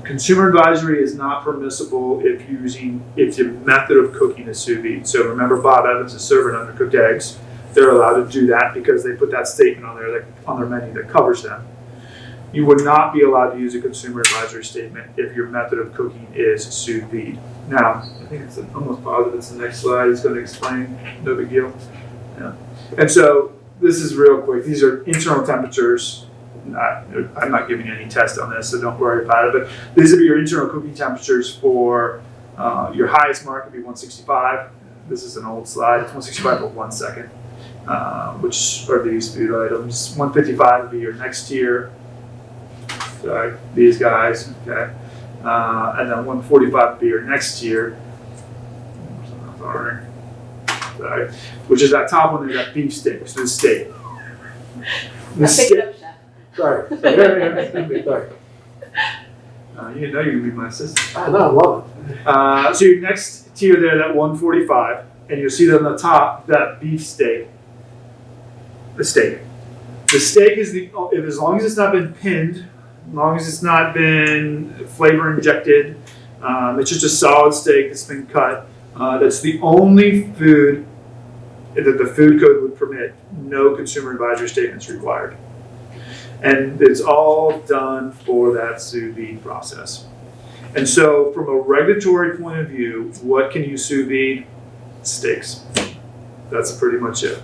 Consumer advisory is not permissible if your method of cooking is sous vide. So remember, Bob Evans is serving undercooked eggs. They're allowed to do that because they put that statement on their menu that covers them. You would not be allowed to use a consumer advisory statement if your method of cooking is sous vide. Now, I think it's almost positive it's the next slide. It's going to explain. No big deal. Yeah. And so this is real quick. These are internal temperatures. I'm not giving you any test on this, so don't worry about it. But these would be your internal cooking temperatures for your highest mark would be 165. This is an old slide. It's 165 for 1 second, which are these food items. 155 would be your next tier. Sorry, these guys, okay. And then 145 would be your next tier. Sorry. Which is that top one, that beef steak, so the steak. Pick it up, Chef. Sorry. Sorry. You know you can be my assistant. I know, I love it. So your next tier there, that 145, and you'll see that on the top, that beef steak. The steak. The steak is as long as it's not been pinned, as long as it's not been flavor injected, it's just a solid steak that's been cut. That's the only food that the food code would permit. No consumer advisory statements required. And it's all done for that sous vide process. And so from a regulatory point of view, what can you sous vide? Steaks. That's pretty much it.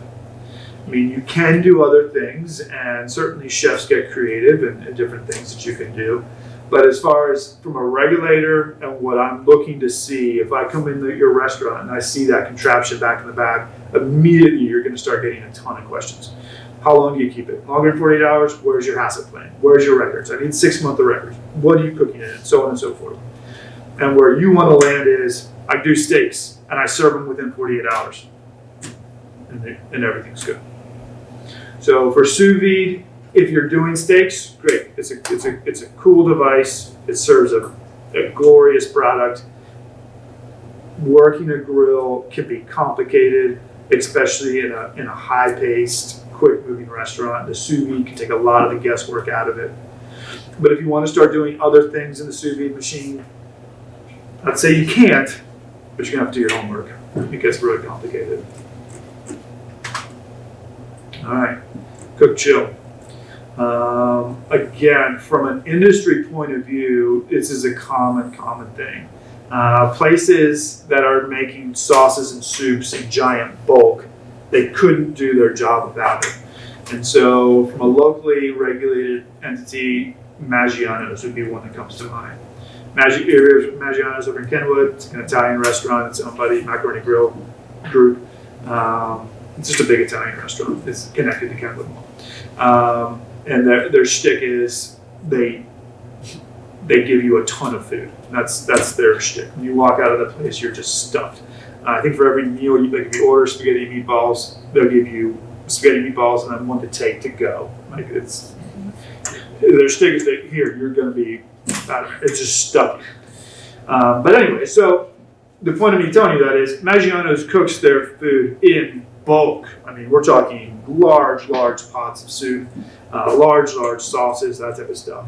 I mean, you can do other things, and certainly chefs get creative and different things that you can do. But as far as from a regulator and what I'm looking to see, if I come into your restaurant and I see that contraption back in the back, immediately you're going to start getting a ton of questions. How long do you keep it? Longer than 48 hours? Where's your HACCP plan? Where's your records? I need 6 months of records. What are you cooking in it? So on and so forth. And where you want to land is, I do steaks and I serve them within 48 hours. And everything's good. So for sous vide, if you're doing steaks, great. It's a cool device. It serves a glorious product. working a grill can be complicated, especially in a high-paced, quick-moving restaurant. The sous vide can take a lot of the guesswork out of it. But if you want to start doing other things in the sous vide machine, I'd say you can't, but you're gonna have to do your homework. It gets really complicated. All right, cook chill. Again, from an industry point of view, this is a common thing. Places that are making sauces and soups in giant bulk, they couldn't do their job without it. And so from a locally regulated entity, Maggiano's would be one that comes to mind. Maggiano's over in Kenwood. It's an Italian restaurant. It's owned by the Macaroni Grill group. It's just a big Italian restaurant. It's connected to Kenwood Mall. And their shtick is they give you a ton of food. That's their shtick. When you walk out of the place, you're just stuffed. I think for every meal, if you order spaghetti and meatballs, they'll give you spaghetti meatballs and then one to take to go. Like it's their shtick is that here you're going to be. It's just stuffy. But anyway, so the point of me telling you that is Maggiano's cooks their food in bulk. I mean, we're talking large pots of soup, large sauces, that type of stuff.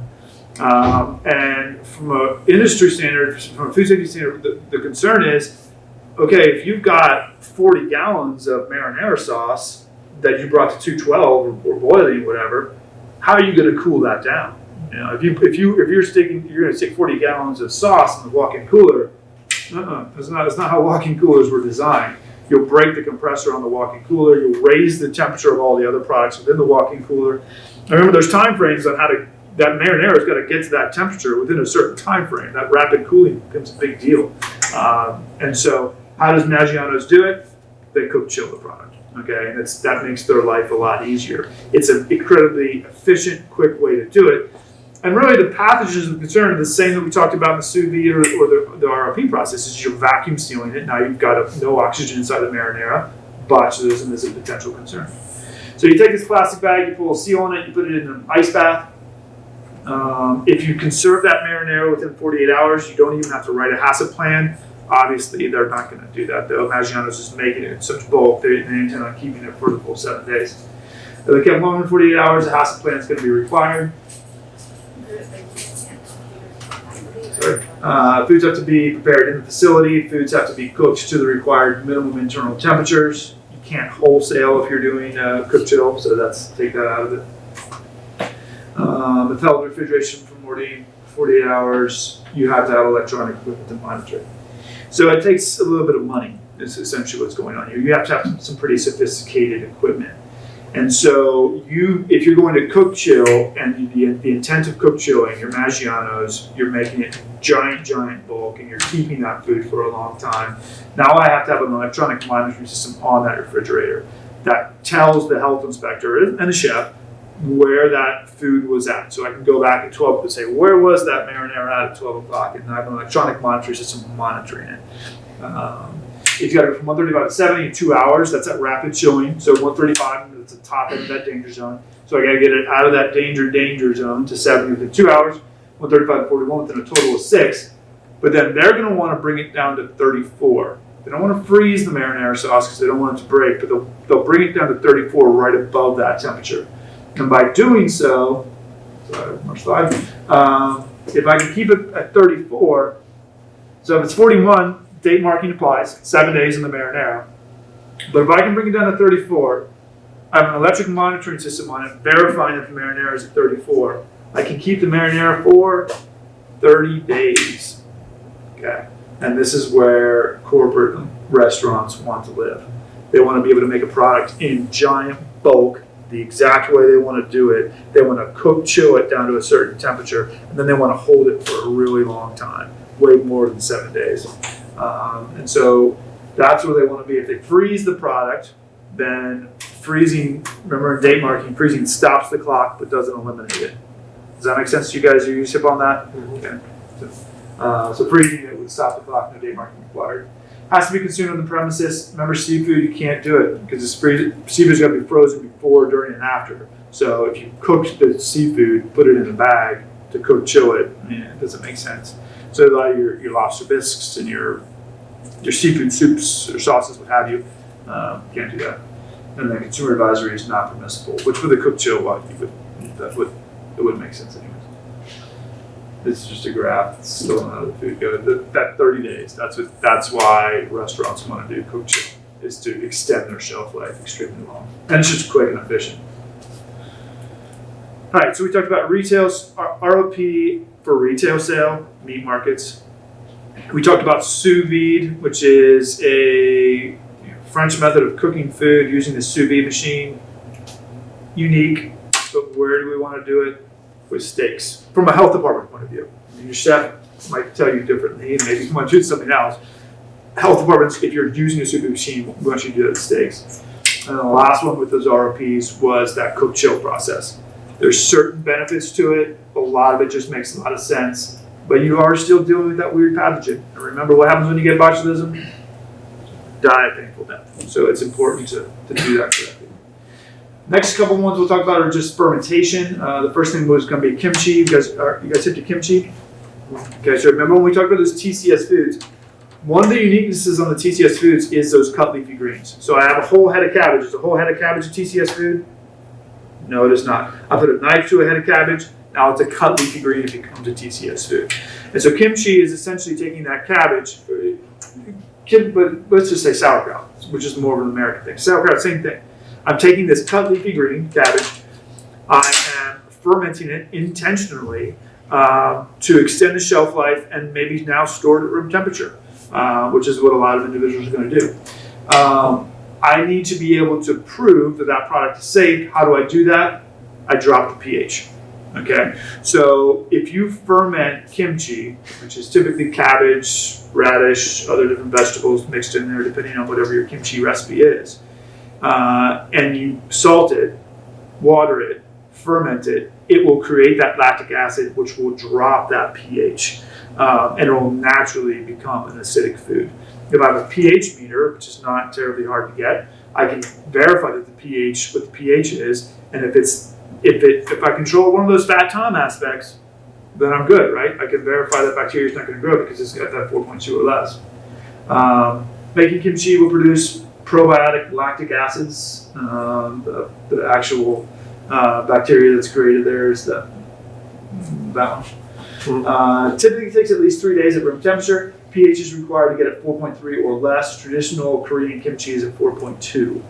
And from an industry standard, from a food safety standard, the concern is, okay, if you've got 40 gallons of marinara sauce that you brought to 212 or boiling, whatever, how are you going to cool that down? You know, if you're going to stick 40 gallons of sauce in the walk-in cooler, that's not how walk-in coolers were designed. You'll break the compressor on the walk-in cooler. You'll raise the temperature of all the other products within the walk-in cooler. And remember, there's time frames on that marinara's got to get to that temperature within a certain time frame. That rapid cooling becomes a big deal. And so, how does Maggiano's do it? They cook chill the product. Okay, and that makes their life a lot easier. It's an incredibly efficient, quick way to do it. And really, the pathogens of concern are the same that we talked about in the sous vide or the RLP process. Is you're vacuum sealing it. Now you've got no oxygen inside the marinara. Botulism is a potential concern. So you take this plastic bag, you pull a seal on it, you put it in an ice bath. If you conserve that marinara within 48 hours, you don't even have to write a HACCP plan. Obviously, they're not going to do that, though. Maggiano's is making it in such bulk, they intend on keeping it for the full 7 days. If they kept longer than 48 hours, a HACCP plan is going to be required. Foods have to be prepared in the facility. Foods have to be cooked to the required minimum internal temperatures. You can't wholesale if you're doing cook chill, so take that out of it. Withheld refrigeration for more than 48 hours. You have to have electronic equipment to monitor it. So it takes a little bit of money. Is essentially what's going on here. You have to have some pretty sophisticated equipment. And so if you're going to cook chill, and the intent of cook chilling, your Maggiano's, you're making it giant bulk, and you're keeping that food for a long time. Now I have to have an electronic monitoring system on that refrigerator that tells the health inspector and the chef where that food was at. So I can go back at 12 and say, where was that marinara at 12 o'clock? And I have an electronic monitoring system monitoring it. If you got it from 135 to 70 in 2 hours, that's at rapid chilling. So 135 is the top end of that danger zone. So I got to get it out of that danger zone to 70 within 2 hours. 135 to 41 within a total of 6. But then they're going to want to bring it down to 34. They don't want to freeze the marinara sauce because they don't want it to break, but they'll bring it down to 34 right above that temperature. And by doing so, next slide, if I can keep it at 34, so if it's 41, date marking applies, 7 days in the marinara. But if I can bring it down to 34, I have an electric monitoring system on it, verifying that the marinara is at 34. I can keep the marinara for 30 days. Okay, and this is where corporate restaurants want to live. They want to be able to make a product in giant bulk, the exact way they want to do it. They want to cook, chill it down to a certain temperature, and then they want to hold it for a really long time, way more than 7 days. And so that's where they want to be. If they freeze the product, then freezing, remember in date marking, freezing stops the clock but doesn't eliminate it. Does that make sense to you guys? Are you hip on that? Okay. So freezing it would stop the clock, no date marking required. Has to be consumed on the premises. Remember, seafood, you can't do it because seafood's got to be frozen before, during, and after. So if you cooked the seafood, put it in a bag to cook, chill it, it doesn't make sense. So a lot of your lobster bisques and your your seafood soups or sauces, what have you. Can't do that. And then consumer advisory is not permissible, which with a cook chill, it wouldn't make sense anyways. This is just a graph. It's still not the food code. That 30 days. That's why restaurants want to do cook chill, is to extend their shelf life extremely long, and it's just quick and efficient. All right, so we talked about retail ROP for retail sale, meat markets. We talked about sous vide, which is a French method of cooking food using the sous vide machine. Unique, but where do we want to do it? With steaks, from a health department point of view. I mean, your chef might tell you differently, and maybe you want to do something else. Health departments, if you're using a sous vide machine, we want you to do it with steaks. And the last one with those ROPs was that cook chill process. There's certain benefits to it. A lot of it just makes a lot of sense, but you are still dealing with that weird pathogen. And remember what happens when you get botulism? Die a painful death. So it's important to do that correctly. Next couple ones we'll talk about are just fermentation. The first thing was going to be kimchi. You guys hit the kimchi? Okay, so remember when we talked about those TCS foods, one of the uniquenesses on the TCS foods is those cut leafy greens. So I have a whole head of cabbage. Is a whole head of cabbage a TCS food? No, it is not. I put a knife to a head of cabbage. Now it's a cut leafy green. It becomes a TCS food. And so kimchi is essentially taking that cabbage, but let's just say sauerkraut, which is more of an American thing. Sauerkraut, same thing. I'm taking this cut leafy green cabbage, I am fermenting it intentionally to extend the shelf life and maybe now store it at room temperature, which is what a lot of individuals are going to do. I need to be able to prove that product is safe. How do I do that? I drop the pH. Okay, so if you ferment kimchi, which is typically cabbage, radish, other different vegetables mixed in there, depending on whatever your kimchi recipe is, and you salt it, water it, ferment it, it will create that lactic acid, which will drop that pH, and it will naturally become an acidic food. If I have a pH meter, which is not terribly hard to get, I can verify that what the pH is, and if I control one of those fat Tom aspects, then I'm good, right? I can verify that bacteria is not going to grow because it's got that 4.2 or less. Making kimchi will produce probiotic lactic acids. The actual bacteria that's created there is that one. Typically takes at least 3 days at room temperature. pH is required to get at 4.3 or less. Traditional Korean kimchi is at 4.2.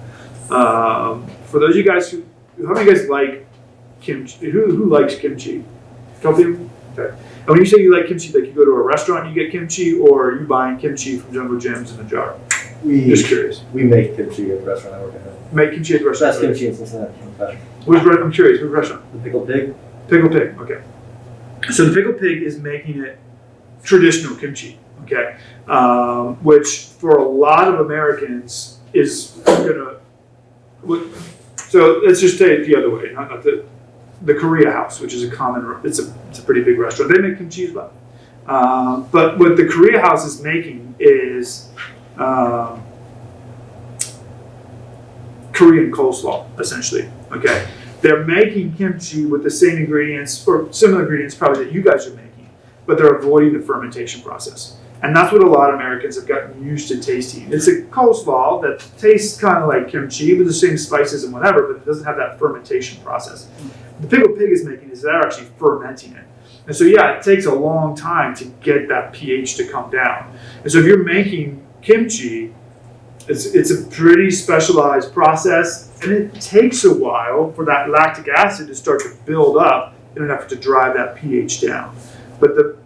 For those of you guys how many of you guys like kimchi? Who likes kimchi? Couple people? Okay. And when you say you like kimchi, like you go to a restaurant and you get kimchi, or are you buying kimchi from Jungle Jim's in a jar? Just curious. We make kimchi at the restaurant I work at. Make kimchi at the restaurant? Best kimchi in Cincinnati. I'm curious, which restaurant? The Pickled Pig. Pickled Pig, okay. So the Pickled Pig is making it traditional kimchi, okay? Which for a lot of Americans is gonna, so let's just say it the other way, not the Korea House, which is a common, it's a pretty big restaurant. They make kimchi as well. But what the Korea House is making is Korean coleslaw, essentially. Okay, they're making kimchi with the same ingredients or similar ingredients probably that you guys are making, but they're avoiding the fermentation process. And that's what a lot of Americans have gotten used to tasting. It's a coleslaw that tastes kind of like kimchi with the same spices and whatever, but it doesn't have that fermentation process. The Pickled Pig is making is they're actually fermenting it. And so yeah, it takes a long time to get that pH to come down. And so if you're making kimchi, it's a pretty specialized process, and it takes a while for that lactic acid to start to build up in an effort to drive that pH down. But the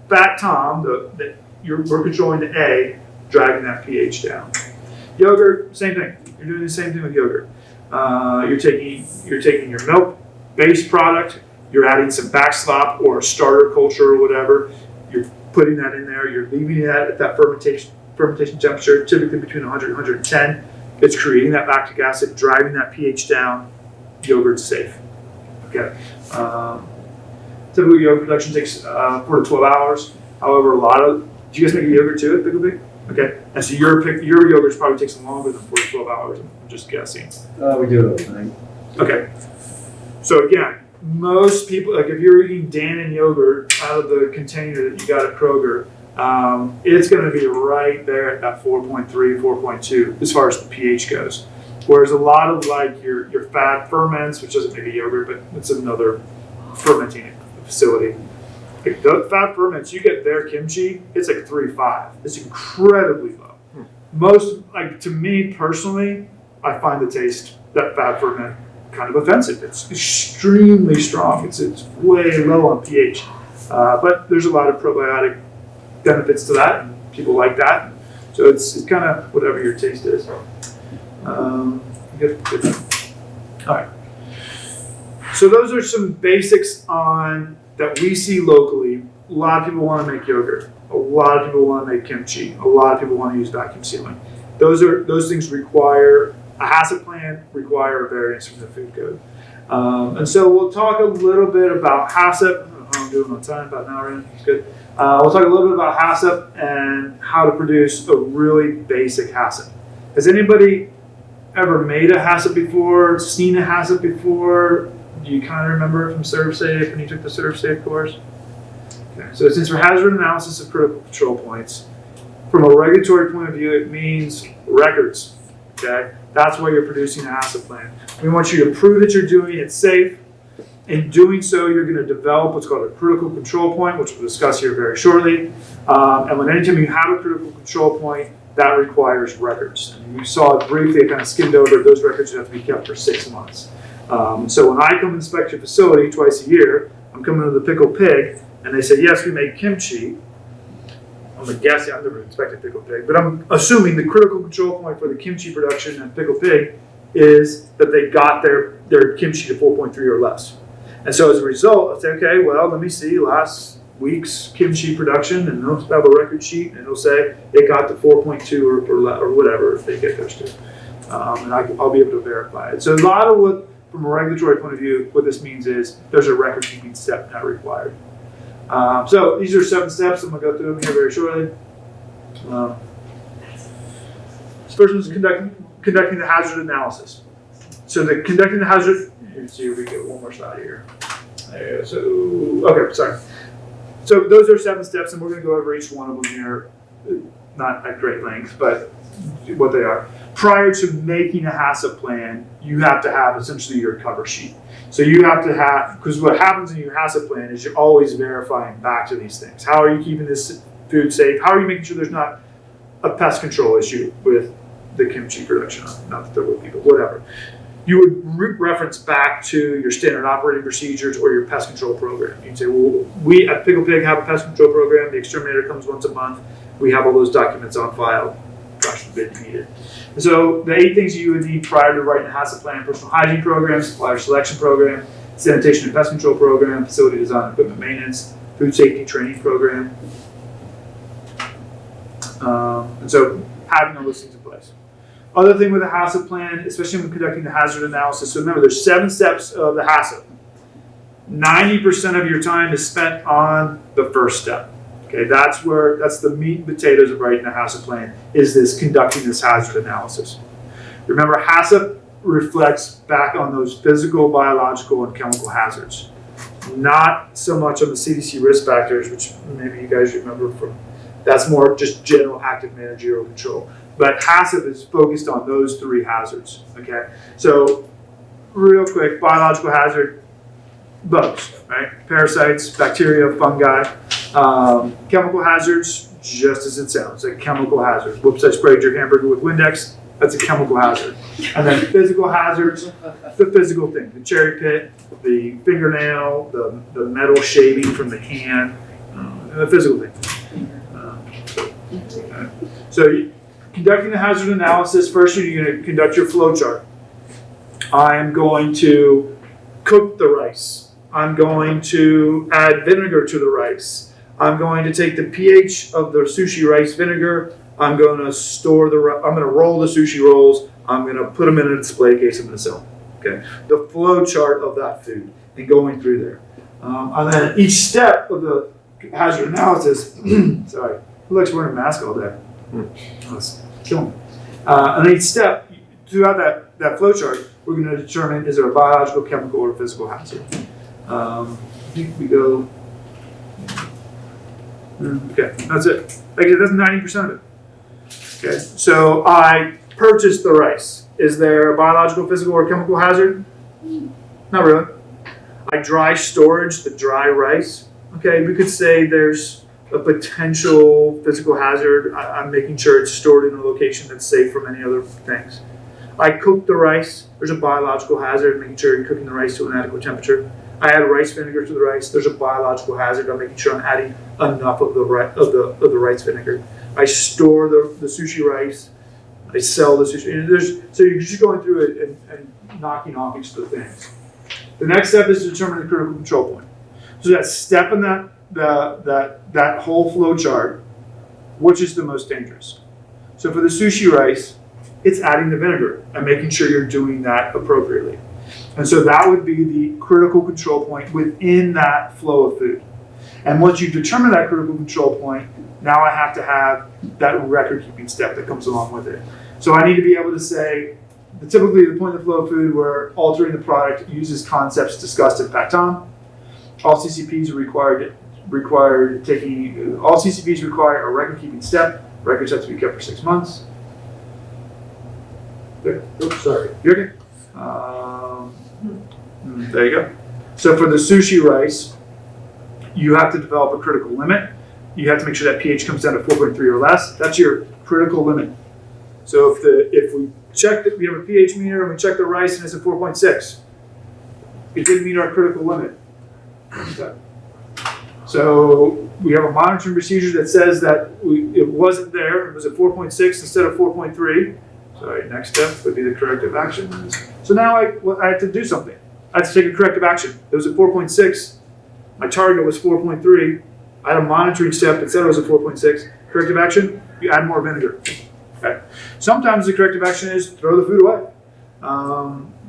fat Tom, we're controlling the A, driving that pH down. Yogurt, same thing. You're doing the same thing with yogurt. You're taking your milk-based product, you're adding some backslop or starter culture or whatever. You're putting that in there. You're leaving it at that fermentation temperature, typically between 100 and 110. It's creating that lactic acid, driving that pH down. Yogurt's safe. Okay. Typical yogurt production takes 4 to 12 hours. However, do you guys make a yogurt too at Pickled Pig? Okay. And so your yogurt probably takes longer than 4 to 12 hours. I'm just guessing. We do it overnight. Okay. So again, most people, like if you're eating Dannon yogurt out of the container that you got at Kroger, it's going to be right there at that 4.3, 4.2 as far as the pH goes. Whereas a lot of like your fat ferments, which doesn't make a yogurt, but it's another fermenting facility. Like the fat ferments, you get their kimchi, it's like 3.5. It's incredibly low. Most, like to me personally, I find the taste that fat ferment kind of offensive. It's extremely strong. It's way low on pH, but there's a lot of probiotic benefits to that, and people like that. So it's kind of whatever your taste is. Good. All right. So those are some basics on that we see locally. A lot of people want to make yogurt. A lot of people want to make kimchi. A lot of people want to use vacuum sealing. Those things require a HACCP plan, require a variance from the food code. And so we'll talk a little bit about HACCP. I don't know how I'm doing on time, about an hour in. It's good. We'll talk a little bit about HACCP and how to produce a really basic HACCP. Has anybody ever made a HACCP before? Seen a HACCP before? Do you kind of remember it from ServSafe when you took the ServSafe course? Okay. So since for hazard analysis of critical control points, from a regulatory point of view, it means records. Okay, that's why you're producing a HACCP plan. We want you to prove that you're doing it safe. In doing so, you're going to develop what's called a critical control point, which we'll discuss here very shortly. And anytime you have a critical control point, that requires records. And you saw it briefly, I kind of skimmed over, those records have to be kept for 6 months. So when I come inspect your facility twice a year, I'm coming to the Pickled Pig, and they say, yes, we make kimchi. I'm guessing, I've never inspected Pickled Pig, but I'm assuming the critical control point for the kimchi production at Pickled Pig is that they got their kimchi to 4.3 or less. And so as a result, I say, okay, well, let me see last week's kimchi production, and they'll have a record sheet, and it'll say it got to 4.2 or whatever if they get those two. And I'll be able to verify it. So a lot of what, from a regulatory point of view, what this means is there's a record keeping step not required. So these are 7 steps. I'm going to go through them here very shortly. This first one's conducting the hazard analysis. So conducting the hazard, let's see if we get one more slide here. Okay, sorry. So those are 7 steps, and we're going to go over each one of them here, not at great length, but what they are. Prior to making a HACCP plan, you have to have essentially your cover sheet. So you have to have, because what happens in your HACCP plan is you're always verifying back to these things. How are you keeping this food safe? How are you making sure there's not a pest control issue with the kimchi production? Not that there will be, but whatever. You would reference back to your standard operating procedures or your pest control program. You'd say, well, we at Pickled Pig have a pest control program. The exterminator comes once a month. We have all those documents on file. Gosh forbid you need it. And so the 8 things you would need prior to writing a HACCP plan: personal hygiene program, supplier selection program, sanitation and pest control program, facility design and equipment maintenance, food safety training program. And so having all those things in place. Other thing with a HACCP plan, especially when conducting the hazard analysis, so remember there's 7 steps of the HACCP. 90% of your time is spent on the first step. Okay, that's the meat and potatoes of writing a HACCP plan, is this conducting this hazard analysis. Remember, HACCP reflects back on those physical, biological, and chemical hazards. Not so much on the CDC risk factors, which maybe you guys remember from, that's more just general active managerial control. But HACCP is focused on those 3 hazards, okay? So, real quick, biological hazard, bugs, right? Parasites, bacteria, fungi. Chemical hazards, just as it sounds, a chemical hazard. Whoops, I sprayed your hamburger with Windex. That's a chemical hazard. And then physical hazards, the physical thing, the cherry pit, the fingernail, the metal shaving from the hand, the physical thing. So conducting the hazard analysis, first you're going to conduct your flow chart. I am going to cook the rice. I'm going to add vinegar to the rice. I'm going to take the pH of the sushi rice vinegar. I'm going to I'm going to roll the sushi rolls. I'm going to put them in a display case. I'm going to sell them. Okay. The flow chart of that food and going through there. And then each step of the hazard analysis, sorry, who likes wearing a mask all day? Let's kill me. And each step, throughout that flow chart, we're going to determine, is there a biological, chemical, or physical hazard? I think we go. Okay, that's it. Like, that's 90% of it. Okay, so I purchased the rice. Is there a biological, physical, or chemical hazard? Not really. I dry storage the dry rice. Okay, we could say there's a potential physical hazard. I'm making sure it's stored in a location that's safe from any other things. I cook the rice. There's a biological hazard, making sure you're cooking the rice to an adequate temperature. I add rice vinegar to the rice. There's a biological hazard. I'm making sure I'm adding enough of the rice vinegar. I store the sushi rice. I sell the sushi. So you're just going through it and knocking off each of the things. The next step is to determine the critical control point. So that step in that whole flow chart, which is the most dangerous? So for the sushi rice, it's adding the vinegar and making sure you're doing that appropriately. And so that would be the critical control point within that flow of food. And once you determine that critical control point, now I have to have that record keeping step that comes along with it. So I need to be able to say, typically the point of the flow of food where altering the product uses concepts discussed in Fact Tom. All CCPs require a record keeping step. Records have to be kept for 6 months. There. Oops, sorry. You're okay. There you go. So for the sushi rice, you have to develop a critical limit. You have to make sure that pH comes down to 4.3 or less. That's your critical limit. So if we check that we have a pH meter and we check the rice and it's at 4.6, it didn't meet our critical limit. So we have a monitoring procedure that says that it wasn't there. It was at 4.6 instead of 4.3. Sorry, next step would be the corrective action. So now I have to do something. I have to take a corrective action. It was at 4.6. My target was 4.3. I had a monitoring step that said it was at 4.6. Corrective action, you add more vinegar. Okay. Sometimes the corrective action is throw the food away,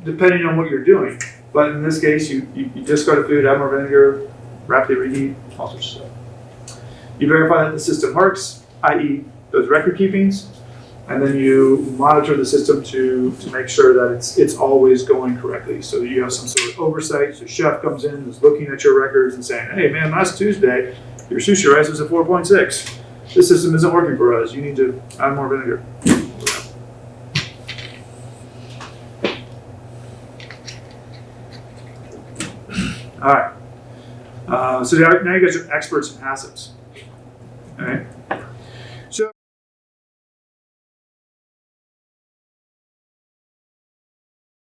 depending on what you're doing. But in this case, you discard the food, add more vinegar, rapidly reheat, all sorts of stuff. You verify that the system works, i.e. those record keepings, and then you monitor the system to make sure that it's always going correctly. So you have some sort of oversight. So chef comes in, is looking at your records and saying, hey man, last Tuesday, your sushi rice was at 4.6. This system isn't working for us. You need to add more vinegar. All right. So now you guys are experts in HACCPs. All right.